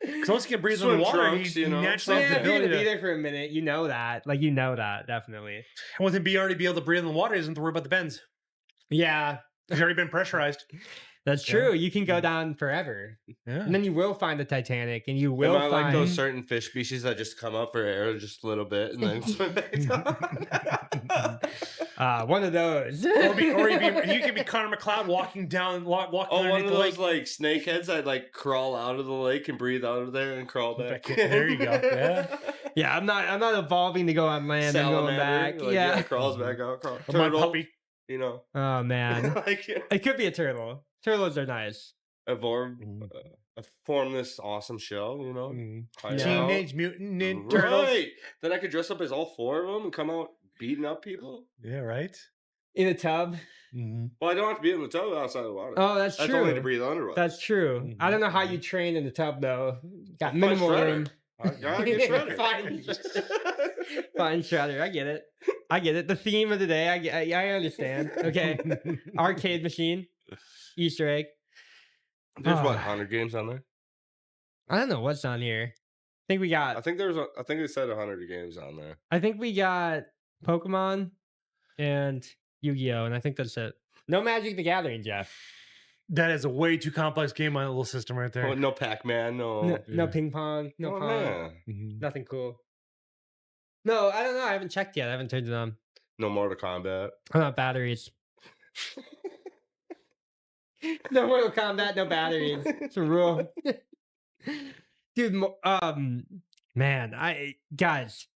Because once you get breathe Swim on the water, trunks, he you know, naturally has Yeah, the if you're ability gonna be to. there for a minute, you know that. Definitely. And with him already be able to breathe in the water, he doesn't have to worry about the bends. Yeah, He's already been pressurized. that's Yeah. true. You can go down forever. Yeah. And then you will find the Titanic, and you will Am I find like those certain fish species that just come up for air just a little bit and then swim back down? one of those. He could be Connor McLeod walking Oh, one underneath of the those lake. like snakeheads that like crawl out of the lake and breathe out of there and crawl back. Back in. There you go. Yeah. Yeah, I'm not evolving to go on land. I'm going back. Salamander, like, yeah. crawls back out. My Turtle, puppy. you know, Oh man, like it could be a turtle. Turtles are nice. form this awesome shell, you know. hide out. Teenage Mutant Ninja Turtles. Right. Then I could dress up as all four of them and come out beating up people. Yeah, right? In a tub. Well, I don't have to be in the tub outside the water. Oh, that's That's true. only to breathe underwater. That's true. I don't know how you train in the tub though. Got minimal room. I get shredded. Fine. Fine, Shredder. I get it. The theme of the day. I understand. Okay. Arcade machine. Easter egg. There's Ah. what, 100 games on there? I don't know what's on here. I think we got. I think it said 100 games on there. I think we got Pokemon and Yu-Gi-Oh, and I think that's it. No Magic the Gathering, Jeff. That is a way too complex game on a little system right there. Oh, no Pac-Man, no. No ping pong. No Oh, pong. man. Nothing cool. No, I don't know. I haven't checked yet. I haven't turned it on. No Mortal Kombat. I'm not batteries. No Mortal Kombat, no batteries. It's a rule. Dude, man, guys,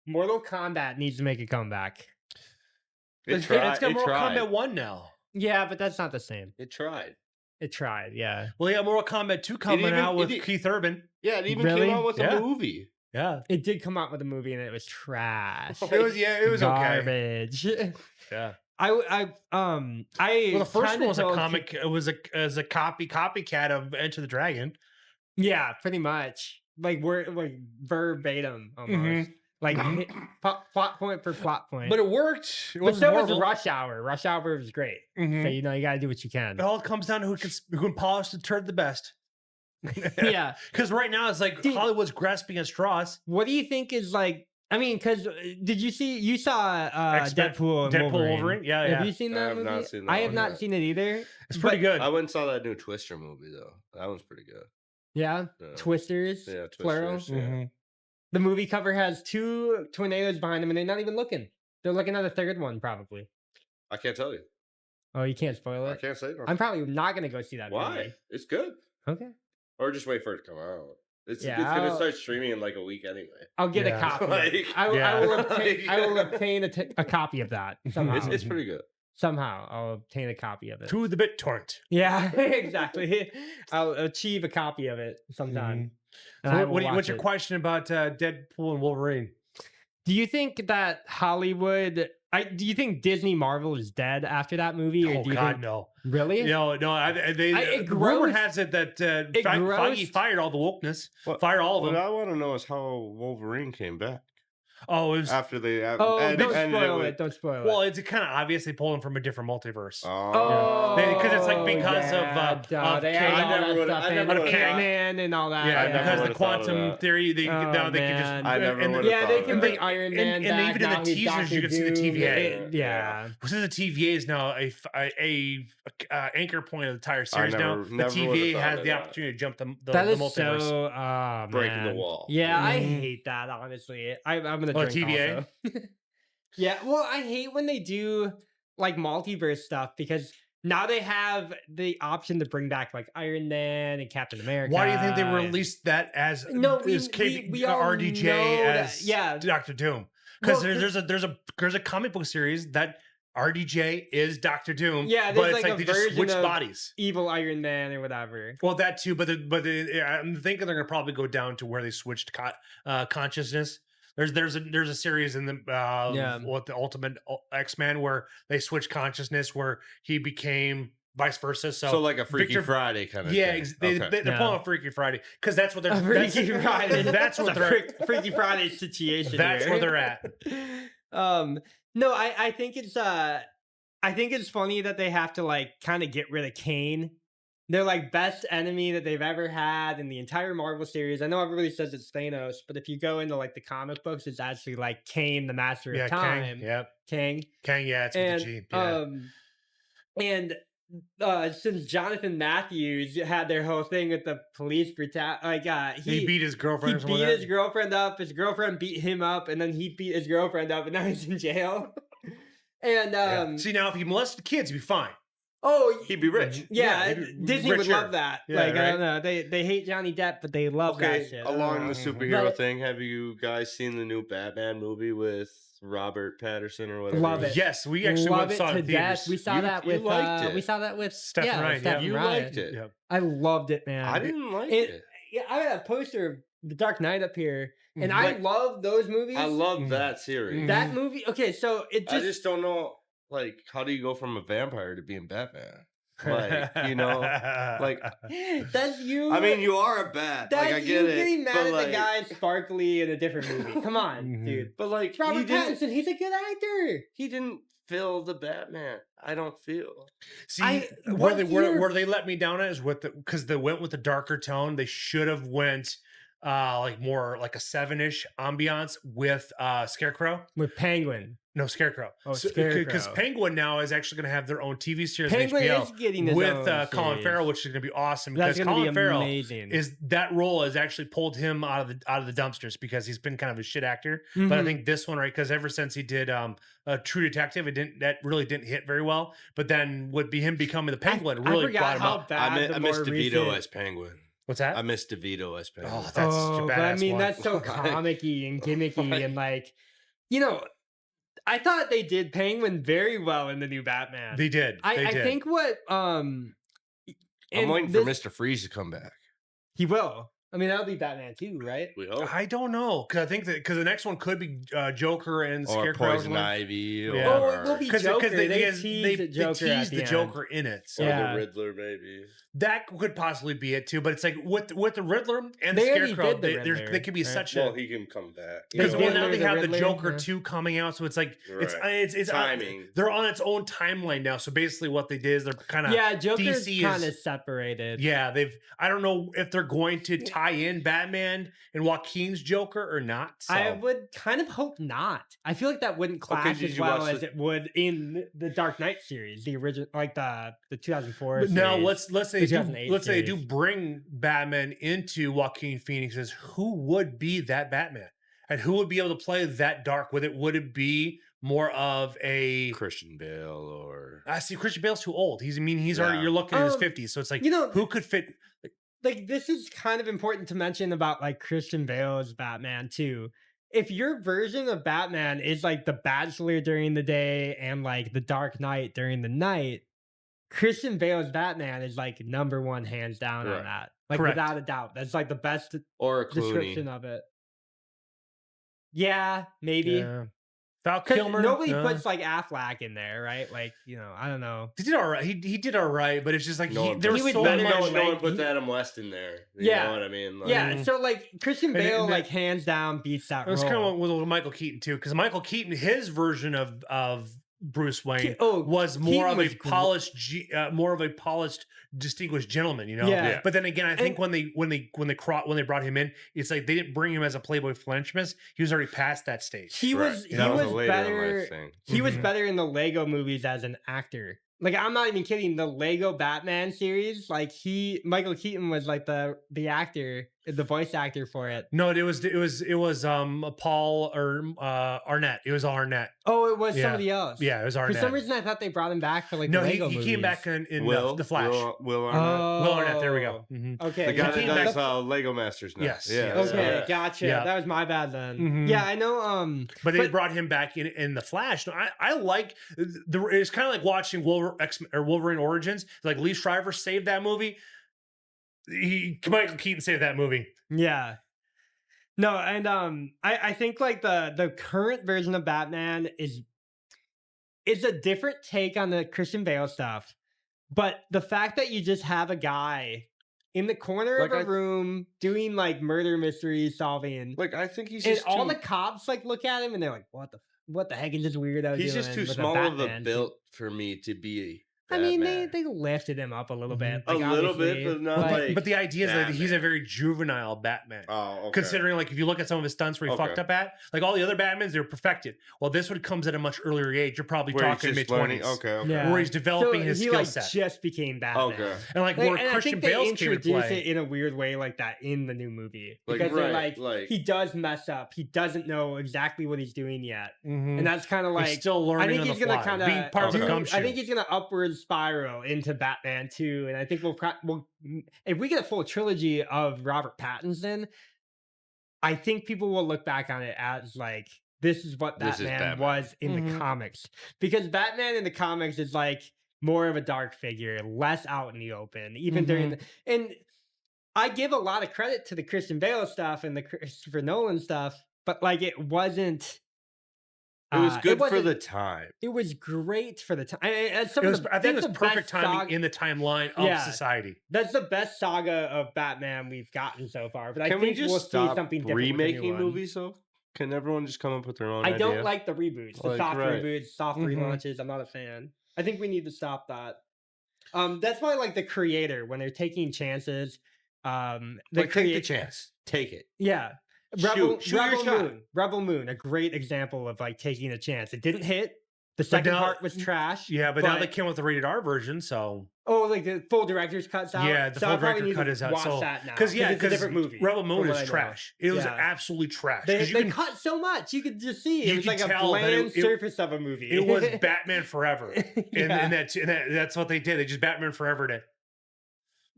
Mortal Kombat needs to make a comeback. It's got Mortal Kombat 1 now. Yeah, but that's not the same. It tried. It tried, yeah. Well, yeah, Mortal Kombat 2 coming out with Keith Urban. Yeah, it even Really? came out with Yeah. a movie. Yeah. It did come out with a movie and it was trash. It was okay. Garbage. Yeah. Well, Well, the first kinda one was a told comic. It was a copycat of Enter the Dragon. Yeah, pretty much. Like we're like verbatim almost. Mhm. Like plot point for plot point. But it worked. It But wasn't so was horrible. Rush Hour. Rush Hour was great. Mhm. So you gotta do what you can. It all comes down to who can polish the turd the best. Yeah. Because right now it's like Dude. Hollywood's grasping at straws. What do you think is like? I mean, because you saw X-Men- Deadpool and Wolverine? Yeah, Have yeah. you seen I that have movie? not seen that I have one not yet. seen it either. It's pretty But- good. I went and saw that new Twister movie though. That one's pretty good. Yeah. Yeah. Twisters. Yeah, Plural. Twisters. Yeah. Mhm. The movie cover has 2 tornadoes behind them, and they're not even looking. They're looking at a third one, probably. I can't tell you. Oh, you can't spoil I it. can't say no. I'm probably not gonna go see that Why? movie. It's good. Okay. Or just wait for it to come out. It's Yeah, gonna I'll- start streaming in like a week anyway. I'll get Yeah. a copy. Like, I Yeah. will obtain a copy of that somehow. It's pretty good. Somehow I'll obtain a copy of it. To the BitTorrent. Yeah, exactly. I'll achieve a copy of it sometime. And I So will what's watch your it. question about Deadpool and Wolverine? Do you think that Hollywood? Do you think Disney Marvel is dead after that movie? Or Oh do you God, think, no. really? No. it The rumor grows- has it that it Feige grows- fired all the wokeness. What- Fired all of What them. I want to know is how Wolverine came back Oh, it was. after they. Oh, ended don't spoil with- it! Don't spoil Well, it. it's kind of obviously pulling from a different multiverse. Oh, Because it's like because of, they Kang. add all I never that would've- stuff I in, never would've thought- Ant-Man and all that. Yeah, I never because the would've thought of quantum that. theory, Oh, now they can just. man. I never and would've Yeah, thought they of can that. bring Iron Man and back. even in the now he's teasers, you Dr. can see the Doom. TVA. Yeah. Since the TVA is now a anchor point of the entire series now, never the would've TVA thought has of the that. opportunity to jump the That is multiverse. so Breaking the man. wall. Yeah, I Mhm. hate that. Honestly, I'm gonna Oh, drink TVA? also. Yeah, well, I hate when they do like multiverse stuff because now they have the option to bring back like Iron Man and Captain America. Why do you think they and- released that as No, as we all RDJ know that- as yeah. Doctor Doom? Because Well, there's a comic book series that RDJ is Doctor Doom. Yeah, but there's it's like like a they just version switch of- bodies. evil Iron Man or whatever. Well, that too, but I'm thinking they're gonna probably go down to where they switched consciousness. There's a series in the what the Ultimate X-Men where they switch consciousness where he became vice versa. So like a Freaky Friday kind of thing. They're pulling a Freaky Friday because that's what they're Freaky Friday. That's what they're Freaky Friday situation. That's where they're at. No, I think it's funny that they have to like kind of get rid of Kane. They're like best enemy that they've ever had in the entire Marvel series. I know everybody says it's Thanos, but if you go into like the comic books, it's actually like Kane, the Master of Time. Kang, yep. Kang, yeah, it's with the G. Yeah. And since Jonathan Matthews had their whole thing with the police he beat his girlfriend. He beat his girlfriend up. His girlfriend beat him up, and then he beat his girlfriend up, and now he's in jail. And see, now if he molested kids, he'd be fine. Oh, he'd be rich. Yeah, Disney would love that. Yeah, like, right? I don't know. They hate Johnny Depp, but they love that shit. Along the superhero thing, have you guys seen the new Batman movie with Robert Pattinson or whatever? Love it. Yes, we actually went and saw it in theaters. We saw that with liked it. We saw that with Stephen Ryan. Stephen You Ryan. liked it. Yep. I loved it, man. I didn't like it. Yeah, I got a poster of The Dark Knight up here, and I love those movies. I love that series. That movie. Okay, so I just don't know, like, how do you go from a vampire to being Batman? Like, you know, like that's you. I mean, you are a bat. That's like, I get you it. getting mad at like, the guy sparkly in a different movie. Come on, dude. But like, Robert Pattinson, he's a good actor. He didn't fill the Batman. I don't feel. See, where they let me down at is with because they went with the darker tone. They should have went like more like a 7-ish ambiance with Scarecrow. With Penguin. No, Scarecrow. Oh, Scarecrow. Because Penguin now is actually going to have their own TV series Penguin on HBO is getting his with own Colin series. Farrell, which is going to be awesome. That's Because going to Colin be Farrell amazing. is that role has actually pulled him out of the dumpsters because he's been kind of a shit actor. But I think this one, right? Because ever since he did True Detective, that really didn't hit very well. But then would be him becoming the Penguin really brought him up. I miss DeVito as Penguin. What's that? I miss DeVito as Penguin. Oh, that's such a badass but I mean, one. that's so comic-y and gimmicky and like, you know, I thought they did Penguin very well in the new Batman. They did. I think what I'm waiting for Mr. Freeze to come back. He will. I mean, that'll be Batman too, right? We hope. I don't know because I think that the next one could be Joker and or Scarecrow. Poison Ivy. Yeah. Oh, it will be Joker. They tease the Joker in it. So or the Riddler, maybe. that could possibly be it too. But it's like with the Riddler and the They already Scarecrow, did the Riddler, they could be right? such Well, a. he can come back. Because They now did they have the Riddler, Joker yeah. 2 coming out, so it's like Right. it's timing. they're on its own timeline now. So basically, what they did is they're kind of Joker's DC kind of separated. Yeah, I don't know if they're going to tie in Batman and Joaquin's Joker or not. So. I would kind of hope not. I feel like that wouldn't clash did as you well watch as it would in the Dark Knight series, the original, like the 2004. But now series, let's say the they do series. bring Batman into Joaquin Phoenix's. Who would be that Batman, and who would be able to play that dark with it? Would it be more of a Christian Bale or I see Christian Bale's too old. He's already you're looking at his 50s, so it's like who could fit. Like this is kind of important to mention about like Christian Bale's Batman too. If your version of Batman is like the Bachelor during the day and like the Dark Knight during the night, Christian Bale's Batman is like number one hands down on that. Like Correct. without a doubt. That's like the best or a description of it. Yeah, maybe. Yeah. Val 'Cause Kilmer. nobody puts like Affleck in there, right? Like, you know, I don't know. He did all right. He did all right, but it's just like there was was so better much. than no one like, puts Adam West in there. You Yeah. know what I mean? Like, Yeah, so like Christian And it- Bale and like that- hands down beats that It was role. kind of with Michael Keaton too, because Michael Keaton, his version of Bruce Wayne Oh, was more Keaton of was a polished, distinguished gentleman, you know. Yeah. But then again, I think when they brought him in, it's like they didn't bring him as a Playboy philanthropist. He was already past that stage. He was That was a later in better. life thing. He was better in the Lego movies as an actor. Like I'm not even kidding. The Lego Batman series, like Michael Keaton was like the actor, the voice actor for it. No, it was Paul or Arnett. It was Arnett. Oh, it was Yeah. somebody else. Yeah, it was For Arnett. some reason, I thought they brought him back for like no, the he Lego movies. came back in Will the Flash. Will Arnett. Oh, Will Arnett. There we go. Mhm. Okay, The guy he that came does back- Lego Masters now. Yes, Yeah. yes. Okay, yeah. gotcha. Yeah. That was my bad then. Mhm. Yeah, I know. But they brought him back in the Flash. No, I like it's kind of like watching Wolverine Origins. Like Lee Shriver saved that movie. Michael Keaton saved that movie. Yeah. No, and I think like the current version of Batman is a different take on the Christian Bale stuff. But the fact that you just have a guy in the corner Like, of a room doing like murder mystery solving, Like, I think he's and just all too, the cops like look at him and they're like, what the heck is this weirdo he's doing just too with small of a Batman suit?" built for me to be I mean, Batman. they lifted him up a little bit, A like, little bit, obviously, but not like. But the idea is that he's a Batman. very juvenile Batman. Oh, okay. Considering, like, if you look at some of his stunts where he Okay. fucked up at, like all the other Batmans, they're perfected. Well, this one comes at a much earlier age. You're probably Where he's talking mid just learning. 20s, Okay. Yeah. where he's developing so his he skill like set. just became Batman. Okay. And like Like, where and I Christian think they Bale's came into introduce play. it in a weird way like that in the new movie Like, because they're right, like he does mess up. He doesn't know exactly what he's doing yet, Mhm. and that's kind of like He's still I learning think on he's the gonna fly, kind being part of the Okay. gumshoe. I think he's gonna upward spiral into Batman 2, and I think we'll if we get a full trilogy of Robert Pattinson, I think people will look back on it as like this is what This is Batman Batman. was in the Mhm. comics, because Batman in the comics is like more of a dark figure, less out in the open, even during the, and I give a lot of credit to the Christian Bale stuff and the Christopher Nolan stuff, but like it wasn't. It was good for wasn't- the time. It was great for the time. I I think it was perfect timing in the timeline of Yeah. society. That's the best saga of Batman we've gotten so far. But I Can we think just we'll see stop something different with the new remaking one. movies though? Can everyone just come up with their own I idea? don't like the reboots, the Like, soft right. reboots, soft Mhm. relaunches. I'm not a fan. I think we need to stop that. That's why, like the creator, when they're taking chances, Like, take the chance. Take it. Yeah. Shoot your Rebel shot. Moon. Rebel Moon, a great example of like taking a chance. It didn't hit. The second now- part was trash. Yeah, but now they came with the rated R version, so like the full director's cuts out. yeah, the So I full probably director need cut to is out. watch So that now because it's a different movie. Rebel Moon from what is I know. trash. It was Yeah. absolutely trash. They 'Cause you can- cut so much. You could just see it you was could like a tell that bland it- surface of a movie. it was Batman Forever, and, Yeah. that's what they did. They just Batman Forever it.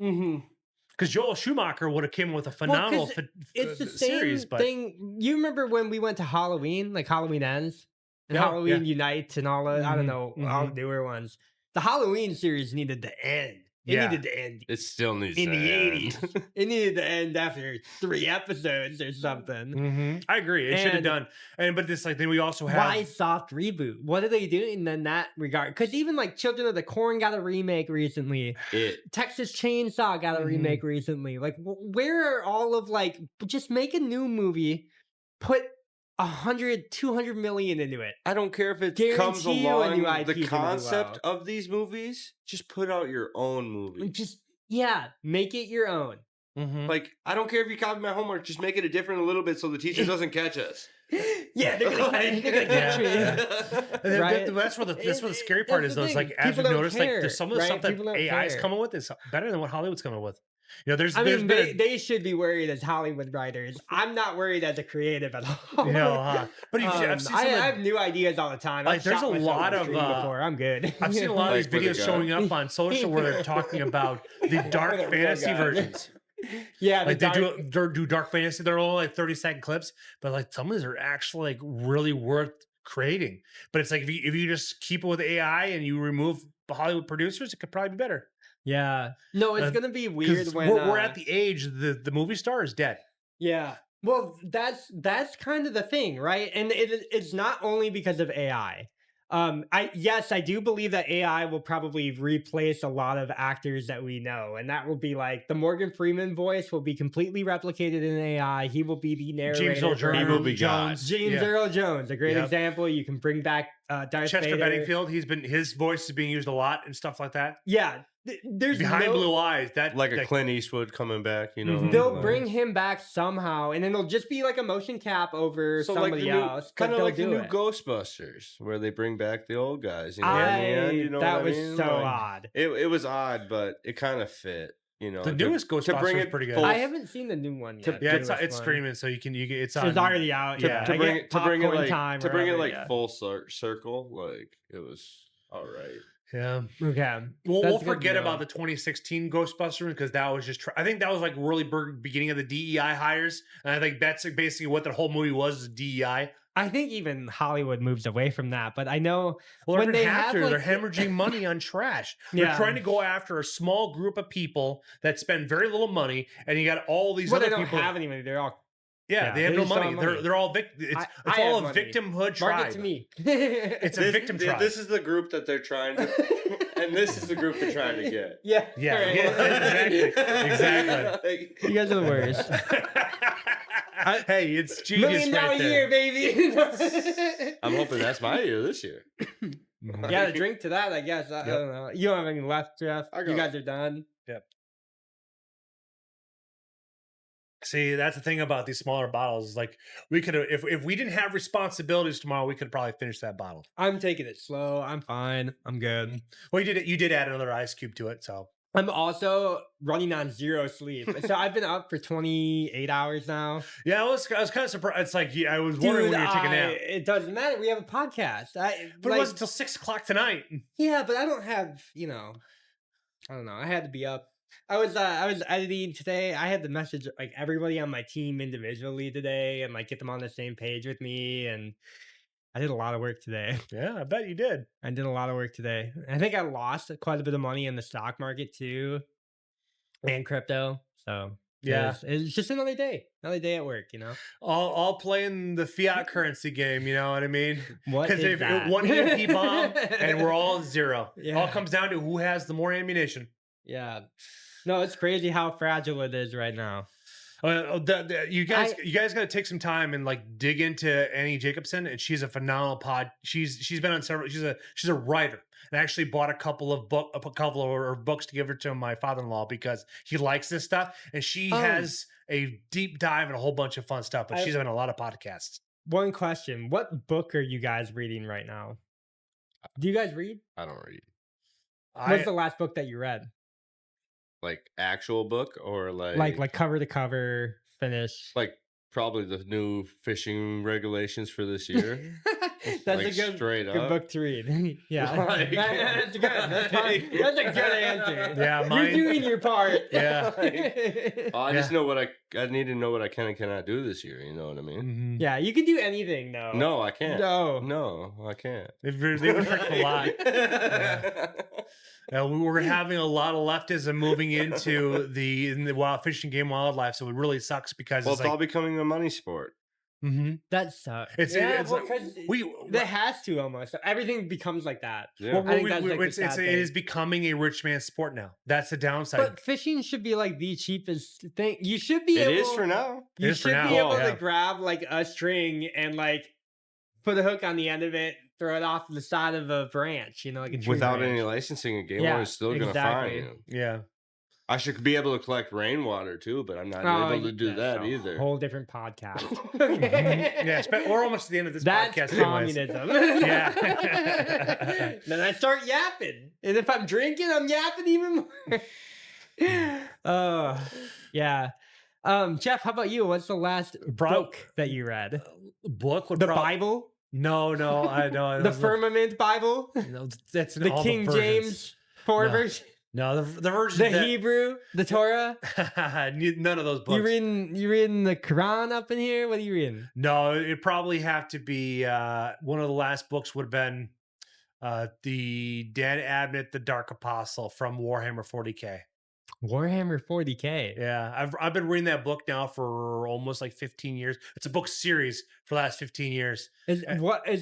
Mhm. Because Joel Schumacher would have came with a phenomenal It's the same series, but thing. You remember when we went to Halloween, like Halloween Ends and Yeah, Halloween Unites and all that? I don't Mhm, know, all the newer ones. The Halloween series needed to end. It Yeah. needed to end It still needs in to the end. 80s. It needed to end after 3 episodes or something. Mhm. I agree. It should have And- done. But this like then we also have Why soft reboot? What are they doing in that regard? Because even like Children of the Corn got a remake recently. Texas Chainsaw got a Mhm. remake recently. Like, where are all of like, just make a new movie, put 100, 200 million into it. I don't care if it Guarantee comes you a along new IP the is gonna do concept well. of these movies. Just put out your own movie. Just, yeah, make it your own. Mhm. Like, I don't care if you copy my homework. Just make it a different a little bit so the teacher doesn't catch us. Yeah, they're gonna, they're gonna catch Yeah, me. And Right? that's where the scary part That's is the though. Is like thing. as People we've don't noticed, like care, there's some of the right? stuff that People don't AI is care. coming with is better than what Hollywood's coming with. You know, there's I there's mean, been they should be worried as Hollywood writers. I'm not worried as a creative at all. you know, but I've seen some I of the- have new ideas all the time. Like, I've there's shot a myself lot on of, screen before. I'm good. I've seen a lot of these Like for the videos guy. showing up on social where they're talking about the dark For the fantasy guy. versions. Yeah, Like they do dark fantasy. They're all like 30-second clips, but like some of these are actually like really worth creating. But it's like if you just keep it with AI and you remove the Hollywood producers, it could probably be better. Yeah. No, it's Uh, gonna be 'Cause weird when we're at the age the movie star is dead. Yeah. Well, that's kind of the thing, right? And it's not only because of AI. I do believe that AI will probably replace a lot of actors that we know, and that will be like the Morgan Freeman voice will be completely replicated in AI. He will be the narrator. James Earl for- Jones. He will be Jones. James Yeah. Earl Jones, a great Yep. example. You can bring back Darth Chester Vader. Benningfield. His voice is being used a lot and stuff like that. Yeah, there's Behind no, Blue Eyes, that Like a that- Clint Eastwood coming back, you know. Mhm. They'll like- bring him back somehow, and then it'll just be like a motion cap over somebody else. Kind of they'll like the do new it. Ghostbusters, where they bring back the old guys. You know, in the end, you know that what was I mean? so Like, odd. It was odd, but it kind of fit. You know, the newest Ghostbusters is pretty good. full- I haven't seen the new one To- yet. Yeah, the it's newest one. streaming, so you can it's It's on. already out. Yeah. to I bring get it to bring it popcorn like time to bring it wherever, like yeah. full circle. Like it was all right. Yeah, Okay. we'll That's good to forget know. about the 2016 Ghostbusters because that was just. I think that was like really beginning of the DEI hires, and I think that's basically what the whole movie was is DEI. I think even Hollywood moves away from that, but I know Well, when they they have have, to. like, They're hemorrhaging money on trash. They're Yeah. trying to go after a small group of people that spend very little money, and you got all these well, they other don't people. have any money. They're all Yeah, they have they no just don't money. have They're all it's I all have a money. victimhood tribe. Market to me. It's a victim tribe. This is the group that they're trying to, and this is the group they're trying to get. Yeah. Yeah, right. yeah, exactly. You guys are the worst. Hey, it's genius $1 million right there. year, baby. I'm hoping that's my year this year. Yeah, drink to that, I guess. I don't know. You don't have any left, Jeff. I You got- guys are done. See, that's the thing about these smaller bottles. Is like we could have, if we didn't have responsibilities tomorrow, we could probably finish that bottle. I'm taking it slow. I'm fine. I'm good. Well, you did add another ice cube to it, so I'm also running on 0 sleep. So I've been up for 28 hours now. yeah, I was kind of surprised. It's like I was wondering when you were taking a nap, It doesn't matter. We have a podcast. but it wasn't until 6:00 tonight. Yeah, but I don't have, I don't know. I had to be up. I was editing today. I had to message like everybody on my team individually today and like get them on the same page with me. And I did a lot of work today. Yeah, I bet you did. I did a lot of work today. I think I lost quite a bit of money in the stock market too, and crypto. So Yeah. it's just another day at work. All playing the fiat currency game. You know what I mean? What Because is if that? one EMP bomb and we're all 0, Yeah. all comes down to who has the more ammunition. Yeah. No, it's crazy how fragile it is right now. You guys got to take some time and like dig into Annie Jacobson, and she's a phenomenal She's been on several. She's a writer, and I actually bought a couple of her books to give her to my father-in-law because he likes this stuff, and she has a deep dive and a whole bunch of fun stuff. But she's on a lot of podcasts. One question: what book are you guys reading right now? Do you guys read? I don't read. What's the last book that you read? Like actual book or Like cover to cover, finish. like probably the new fishing regulations for this year. That's like a good straight good up. book to read. Yeah, Like- that's good. That's a good answer. Yeah, mine- You're doing your part. Yeah. I just know what I need to know what I can and cannot do this year. You know what I mean? Mhm. Yeah, you can do anything though. No, I can't. No. No, I can't. They've restricted a lot. We're having a lot of leftism moving into the wild fishing game wildlife, so it really sucks because Well, it's it's like, all becoming a money sport. That sucks. It's well, like- 'cause we that has to almost. Everything becomes like that. Yeah. I think that's, like, the sad it thing. is becoming a rich man's sport now. That's the downside. But fishing should be like the cheapest thing. You should be It able is for now. You It is for should now. be able Yeah. to grab like a string and like put a hook on the end of it, throw it off the side of a branch, like a tree Without branch. any licensing, a game Yeah, lawyer is still going to fine exactly. you. yeah, I should be able to collect rainwater too, but I'm not Oh, able to do that's that a either. Whole different podcast. yeah. We're almost at the end of this That's podcast, anyways. communism. Yeah. Then I start yapping, and if I'm drinking, I'm yapping even more. Yeah. Jeff, how about you? What's the last book that you read? Book would The prob- Bible, No, I know. the Firmament Bible, No, that's in the all King versions. James 4 No. version, No, the version the that, Hebrew, the Torah. none of those books. You reading the Quran up in here? What are you reading? No, it'd probably have to be one of the last books would have been the Dan Abnett, the Dark Apostle from Warhammer 40K. Warhammer 40K. Yeah, I've been reading that book now for almost like 15 years. It's a book series for the last 15 years. Is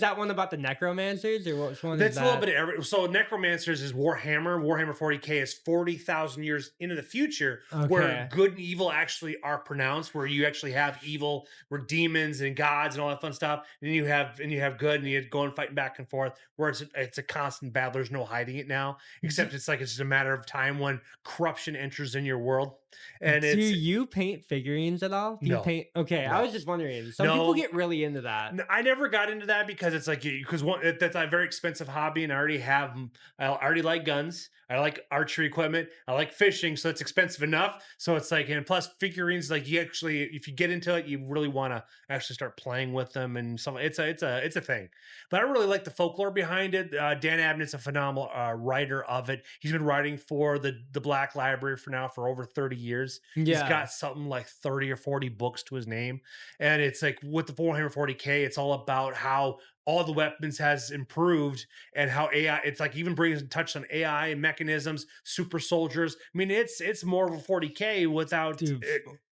that one about the necromancers or which one? That's is a little that? bit of every. So Necromancers is Warhammer. Warhammer 40K is 40,000 years into the future, where Okay. good and evil actually are pronounced. Where you actually have evil, where demons and gods and all that fun stuff, and you have good, and you go and fighting back and forth. Where it's a constant battle. There's no hiding it now, except it's just a matter of time when corruption enters in your world. And Do it's you paint figurines at all? Do you No. paint? Okay, I No. was just wondering. Some No. people get really into that. I never got into that because it's like that's a very expensive hobby, and I already like guns. I like archery equipment. I like fishing, so it's expensive enough. So it's like, and plus figurines, like you actually, if you get into it, you really want to actually start playing with them, and so it's a thing. But I really like the folklore behind it. Dan Abnett's a phenomenal writer of it. He's been writing for the Black Library for over 30 years. He's got something like 30 or 40 books to his name. And it's like with the Warhammer 40K, it's all about how all the weapons has improved and how AI, it's like even brings touch on AI mechanisms, super soldiers. I mean, it's more of a 40K without Dude.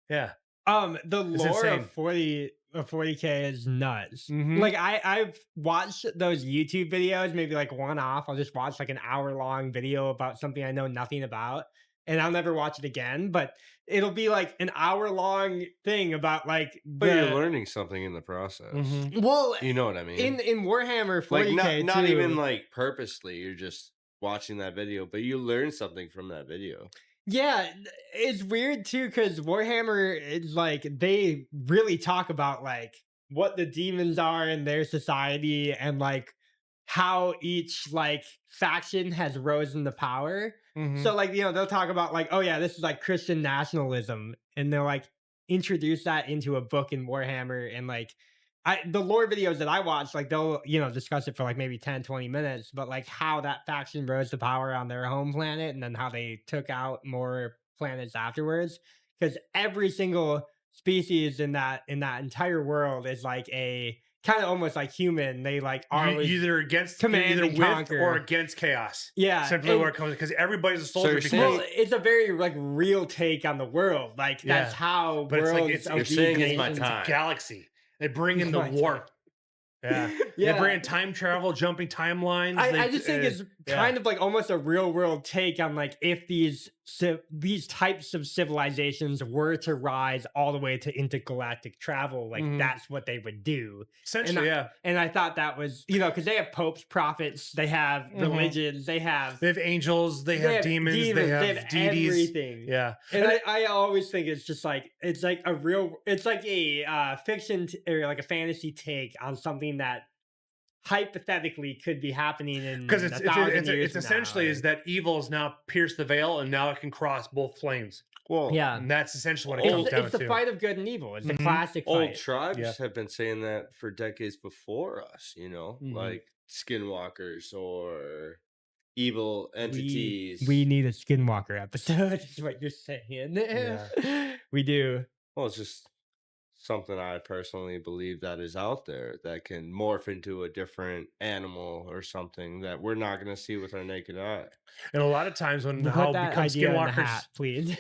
yeah. The lore insane. of 40K is nuts. Mhm. Like I've watched those YouTube videos, maybe like one off. I'll just watch like an hour-long video about something I know nothing about, and I'll never watch it again. But it'll be like an hour-long thing about like But you're the learning something in the process. Mhm. well You know what I mean? in Warhammer Like 40K not even too. like purposely. You're just watching that video, but you learn something from that video. Yeah, it's weird too because Warhammer is like they really talk about like what the demons are in their society and like how each like faction has risen to power. Mhm. So like they'll talk about like, oh yeah, this is like Christian nationalism, and they'll like introduce that into a book in Warhammer. And like the lore videos that I watch, like they'll discuss it for like maybe 10, 20 minutes, but like how that faction rose to power on their home planet and then how they took out more planets afterwards. Because every single species in that entire world is like a kind of almost like human. They like are always Either against, command either and with conquer. or against chaos. Yeah, Simply and- where it comes, because everybody's a So soldier. you're because, saying- well, it's a very like real take on the world. Like that's Yeah. how But it's like, worlds it's- of you're these saying it's my nations- time. galaxy. They bring in the My warp. Yeah. Yeah. They bring in time travel, jumping timelines. I just think it's yeah. kind of like almost a real world take on like if these types of civilizations were to rise all the way to intergalactic travel, like Mhm. that's what they would do. essentially, yeah. And I thought that was because they have popes, prophets, they have Mhm. religions, they have They have angels, they have demons, they have deities. everything. Yeah. And I always think it's just like it's like a fiction or like a fantasy take on something that hypothetically could be happening in Because a thousand years it's essentially now. is that evil has now pierced the veil and now it can cross both flames. Well, Yeah, And that's essentially what it comes it's, down it's the to. fight of good and evil. It's the Mhm. classic old fight. tribes Yeah. have been saying that for decades before us, Mhm. like skinwalkers or evil entities. We need a Skinwalker episode. Is what you're saying? Yeah. We do. Well, it's just something I personally believe that is out there that can morph into a different animal or something that we're not going to see with our naked eye. And a lot of times when Put how that become idea in the skinwalkers. hat, please.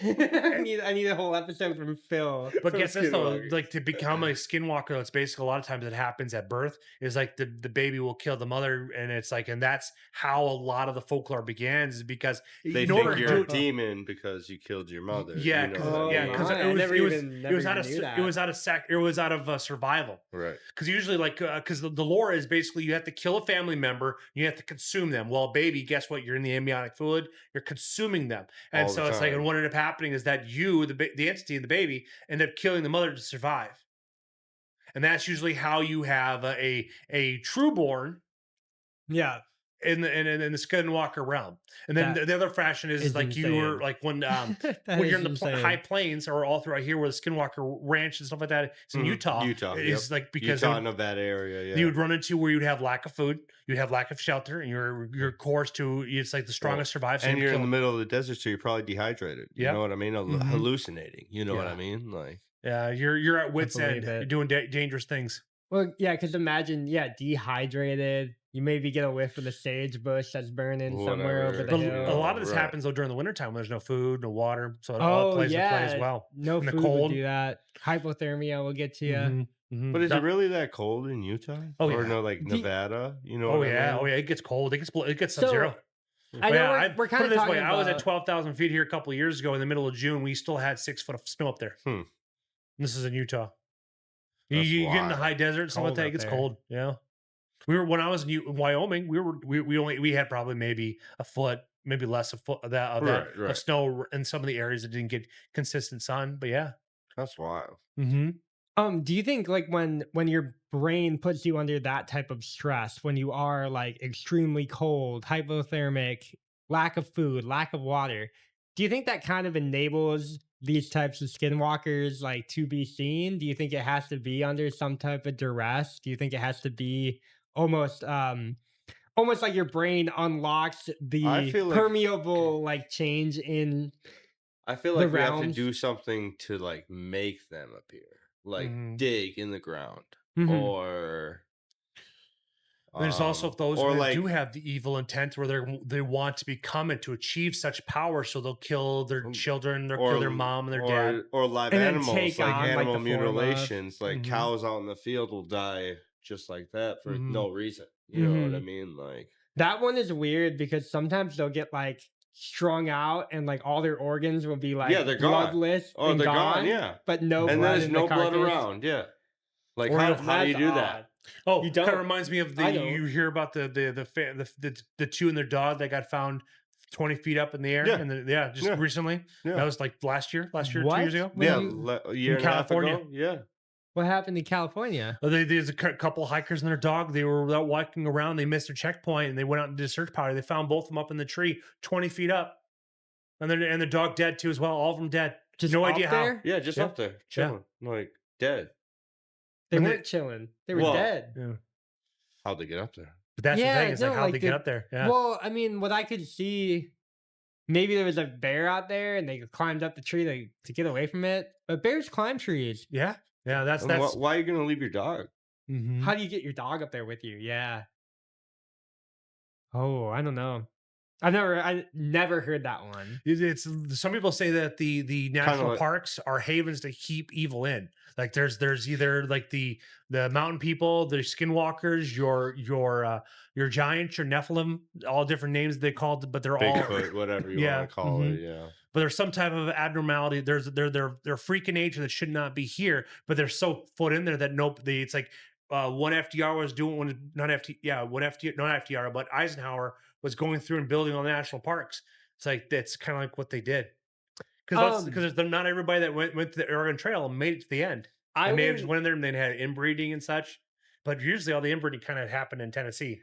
I need a whole episode from Phil. But From get this though, skinwalkers. like to become a skinwalker, that's basically a lot of times it happens at birth. Is like the baby will kill the mother, and it's like, and that's how a lot of the folklore begins. Is because They in order think you're a to, demon because you killed your mother. yeah, you know because what I mean? because my. I it was never it was even- it was never out of even knew it was out of survival. Right. Because usually, like, because the lore is basically you have to kill a family member, you have to consume them. Well, baby, guess what? You're in the amniotic fluid. You're consuming them, and All the so it's like, time. and what ended up happening is that you, the entity, the baby, end up killing the mother to survive, and that's usually how you have a trueborn Yeah. in the skinwalker realm. And then That the other fashion is is like you were insane. like when That when you're is in the insane. high plains or all throughout here where the Skinwalker Ranch and stuff like that. It's in Mhm. Utah. Utah, It's like because Utah, Nevada area. Yeah. you would run into where you'd have lack of food, you'd have lack of shelter, and your course to it's like the strongest survive. So and you you're in kill the them. middle of the desert, so you're probably dehydrated. You Yep. know what I mean? Mhm. Hallucinating. You know what Yeah. I mean? Like, Yeah, you're at wits believe end. it. You're doing dangerous things. Well, yeah, because imagine, dehydrated. You maybe get a whiff of the sage bush that's burning somewhere over the But hill. a lot of this right. happens though during the wintertime when there's no food, no water, so it all Oh plays into play as yeah, well. no In the food cold. would do that. Hypothermia will get to you. Mhm, mhm. but is it That- really that cold in Utah? Oh, or yeah. no, like Do- Nevada? You know? Oh what I yeah, mean? oh yeah, it gets cold. It gets So, sub-zero. I know Yeah, we're put kind it of this talking way. I was at about- 12,000 feet here a couple of years ago in the middle of June. We still had 6 foot of snow up there. Hmm. This is in Utah. You, That's you get in the wild. high desert, something like Cold that. up It gets there. cold. Yeah. We were when I was in Wyoming. We had probably maybe a foot, maybe less a foot of that Right. of snow in some of the areas that didn't get consistent sun. But yeah. That's wild. Mm-hmm. Do you think like when your brain puts you under that type of stress, when you are like extremely cold, hypothermic, lack of food, lack of water, do you think that kind of enables these types of skinwalkers like to be seen? Do you think it has to be under some type of duress? Do you think it has to be almost like your brain unlocks I the feel like- permeable like change in I feel The like we have to realms. do something to like make them appear, like Mhm. dig in the ground Mhm. or There's also those or who like do have the evil intent where they want to become it to achieve such power, so they'll kill their children, they'll kill their mom and their dad. or live And then animals take like on, like, animal the form of- mutilations, like Mhm. cows out in the field will die just like that for Mhm. no reason. You know what I Mhm. mean? Like That one is weird because sometimes they'll get like strung out and like all their organs will be like they're gone. bloodless Oh, and they're gone, gone, yeah. but no and blood there's in no the blood carcass. around, yeah. Like Or how you'll- do you That's do odd. that? Oh, You kind of don't. reminds me of I the don't. you hear about the two and their dog that got found 20 feet up in the air, Yeah. and just Yeah. recently. Yeah. That was like last year, 2 What? years ago. When Yeah, you- a year in and a half California. ago. Yeah. What happened in California? There's a couple hikers and their dog. They were out walking around. They missed their checkpoint, and they went out and did a search party. They found both of them up in the tree, 20 feet up, and the dog dead too as well. All of them dead. Just no up idea how. there? Yeah, just Yeah. up there, chilling, like dead. They And they- weren't chilling. They were Well, dead. Yeah. How'd they get up there? But that's Yeah, the thing. It's like no, how'd like they the- get up there? Yeah. Well, I mean, what I could see, maybe there was a bear out there and they climbed up the tree to get away from it. But bears climb trees. yeah. That's And why are you gonna leave your dog? Mhm. How do you get your dog up there with you? Yeah. Oh, I don't know. I never heard that one. It's some people say that the national like- parks are havens to keep evil in. Like there's either like the mountain people, the skinwalkers, your giants, your Nephilim, all different names they called, but they're all Bigfoot, whatever you Yeah, want to call mhm. it. Yeah. but there's some type of abnormality. They're freak in nature that should not be here, but they're so put in there that it's like one FDR was doing one not FDR, but Eisenhower was going through and building all the national parks. It's like that's kind of like what they did. Because not everybody that went to the Oregon Trail made it to the end. I They may have will- just went in there and they had inbreeding and such. But usually all the inbreeding kind of happened in Tennessee.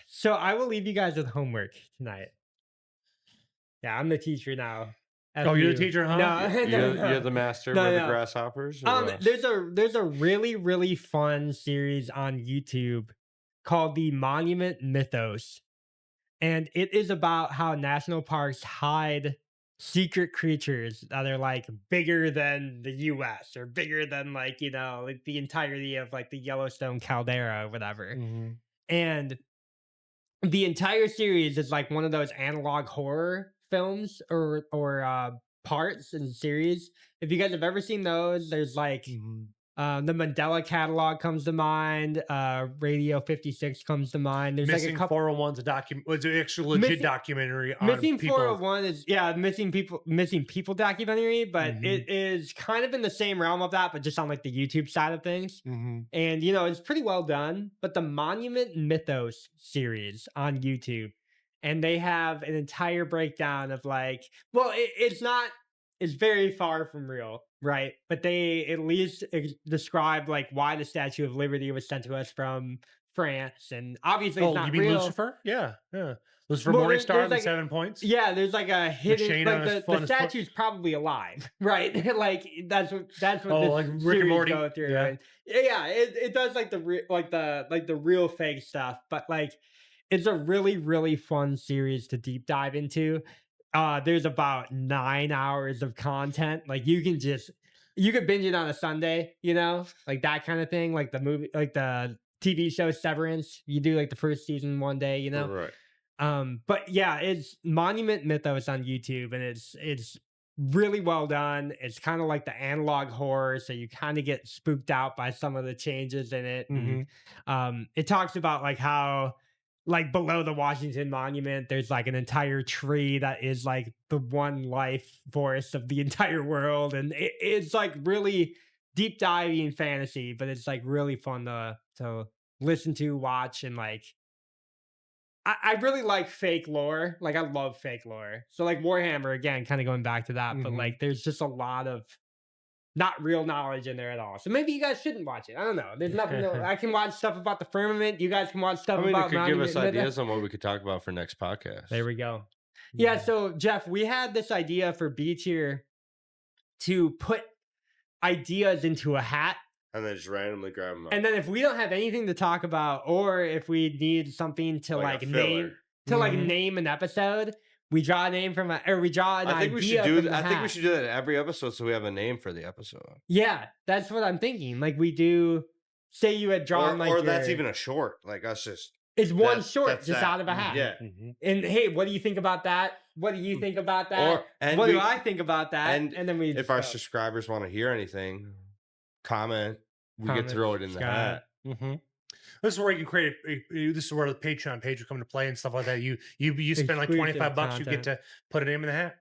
So I will leave you guys with homework tonight. Yeah, I'm the teacher now. Oh, you're the FU. teacher, huh? No, You're the master No, with no. the grasshoppers. or what? there's a really, really fun series on YouTube called the Monument Mythos. And it is about how national parks hide secret creatures that are like bigger than the US or bigger than like the entirety of like the Yellowstone caldera or whatever. Mhm. And the entire series is like one of those analog horror films or parts in the series. If you guys have ever seen those, there's like Mhm. the Mandela Catalog comes to mind. Radio 56 comes to mind. There's Missing like a couple. 401's was an actual legit Missing- documentary on Missing people. 401 is missing people documentary, but Mhm. it is kind of in the same realm of that, but just on like the YouTube side of things. Mhm. And it's pretty well done. But the Monument Mythos series on YouTube, and they have an entire breakdown of like, well, it's very far from real, right? But they at least describe like why the Statue of Liberty was sent to us from France, and obviously it's Oh, not you mean real. Lucifer? Yeah. Lucifer Well, Morningstar there's and the like- 7 points. Yeah, there's like a hidden chain like on his the foot- statue's probably alive, right? like that's what Oh, this like Rick and series Morty? go through. Yeah. right? Yeah, it does like the real fake stuff, but like it's a really, really fun series to deep dive into. There's about 9 hours of content. Like you could binge it on a Sunday, like that kind of thing. Like the movie, like the TV show Severance. You do like the first season one day, Right. But yeah, it's Monument Mythos on YouTube, and it's really well done. It's kind of like the analog horror, so you kind of get spooked out by some of the changes in it. Mhm. And, it talks about like how like below the Washington Monument, there's like an entire tree that is like the one life force of the entire world, and it's like really deep diving fantasy, but it's like really fun to listen to, watch, and like. I really like fake lore. Like I love fake lore. So like Warhammer again, kind of going back to that, but Mhm. like there's just a lot of not real knowledge in there at all. So maybe you guys shouldn't watch it. I don't know. There's nothing. I can watch stuff about the Firmament. You guys can watch stuff I mean, it about could give Monument us Mythos. ideas on what we could talk about for next podcast. There we go. Yeah. So Jeff, we had this idea for BTier to put ideas into a hat. And then just randomly grab them up. And then if we don't have anything to talk about, or if we need something to Like a like filler. Mhm. name an episode, we draw a name from we draw an I think idea we should from do. the I think we hat. should do that every episode so we have a name for the episode. Yeah, that's what I'm thinking. Like we do say you had drawn or that's even a short. Like that's just it's one short that's just that. out of a hat. Yeah. And hey, what do you think about that? What do you think about that? And what do I think about that? And then we if our subscribers want to hear anything, comment. We could throw it in the hat. This is where you can create. This is where the Patreon page will come into play and stuff like that. You spend like $25, you get to put a name in the hat.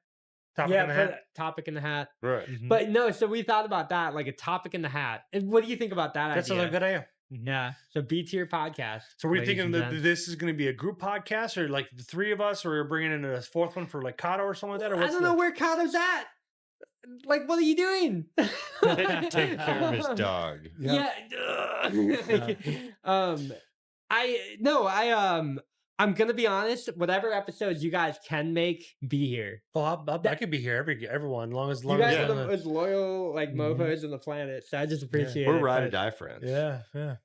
Topic in the hat. Topic in the hat. Right. But no, so we thought about that, like a topic in the hat. And what do you think about that? That's idea? a good idea. Yeah. So BTier Podcast. So we're thinking that this is going to be a group podcast, or like the three of us, or we're bringing in a fourth one for like Kato or something like that. Or I don't know where Kato's at. Like, what are you doing? Take care of his dog. Yeah. I'm gonna be honest. Whatever episodes you guys can make, be here. Oh, I could be here everyone, as long as you guys are the most loyal mofos on the planet. So I just appreciate it. We're ride or die friends. Yeah.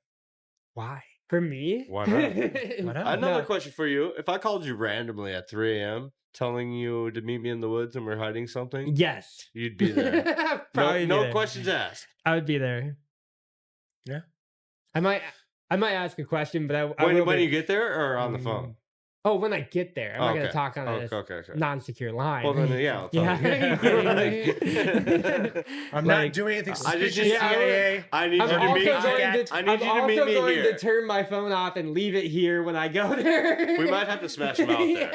Why? For me? Why not? Another question for you: if I called you randomly at 3 a.m. telling you to meet me in the woods and we're hiding something, yes, you'd be there. No questions asked. I would be there. Yeah, I might ask a question, but when you get there or on the phone. Oh, when I get there, I'm not going to talk on a non-secure line. Well, then, yeah. I'm not doing anything suspicious. I need you to meet me here. To turn my phone off and leave it here when I go there. We might have to smash them out there.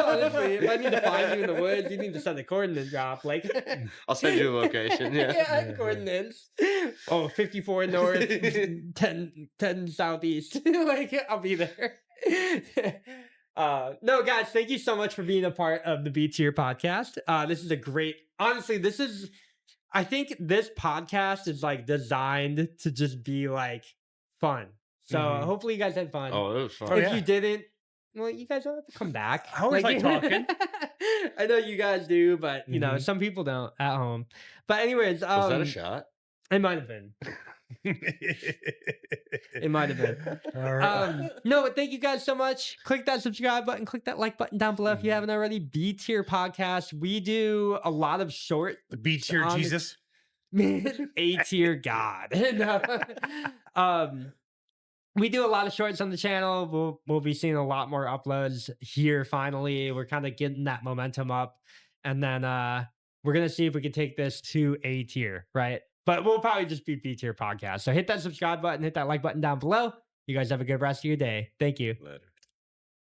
Honestly, if I need to find you in the woods, you need to send a coordinate drop. Like, I'll send you a location. Coordinates. Oh, 54 north, 10 southeast. Like, I'll be there. No, guys, thank you so much for being a part of the BTier Podcast. This is a great, honestly, I think this podcast is like designed to just be like fun. So hopefully you guys had fun. Oh, it was fun. If you didn't, well, you guys don't have to come back. I always like talking. I know you guys do, but you know, some people don't at home. But anyways, was that a shot? It might have been. It might have been. All right. No, but thank you guys so much. Click that subscribe button, click that like button down below if you haven't already. BTier Podcast. We do a lot of short the B-tier Jesus. A-tier God. We do a lot of shorts on the channel. We'll be seeing a lot more uploads here finally. We're kind of getting that momentum up. And then we're gonna see if we can take this to A tier, right? But we'll probably just be BTier Podcast. So hit that subscribe button, hit that like button down below. You guys have a good rest of your day. Thank you. Later.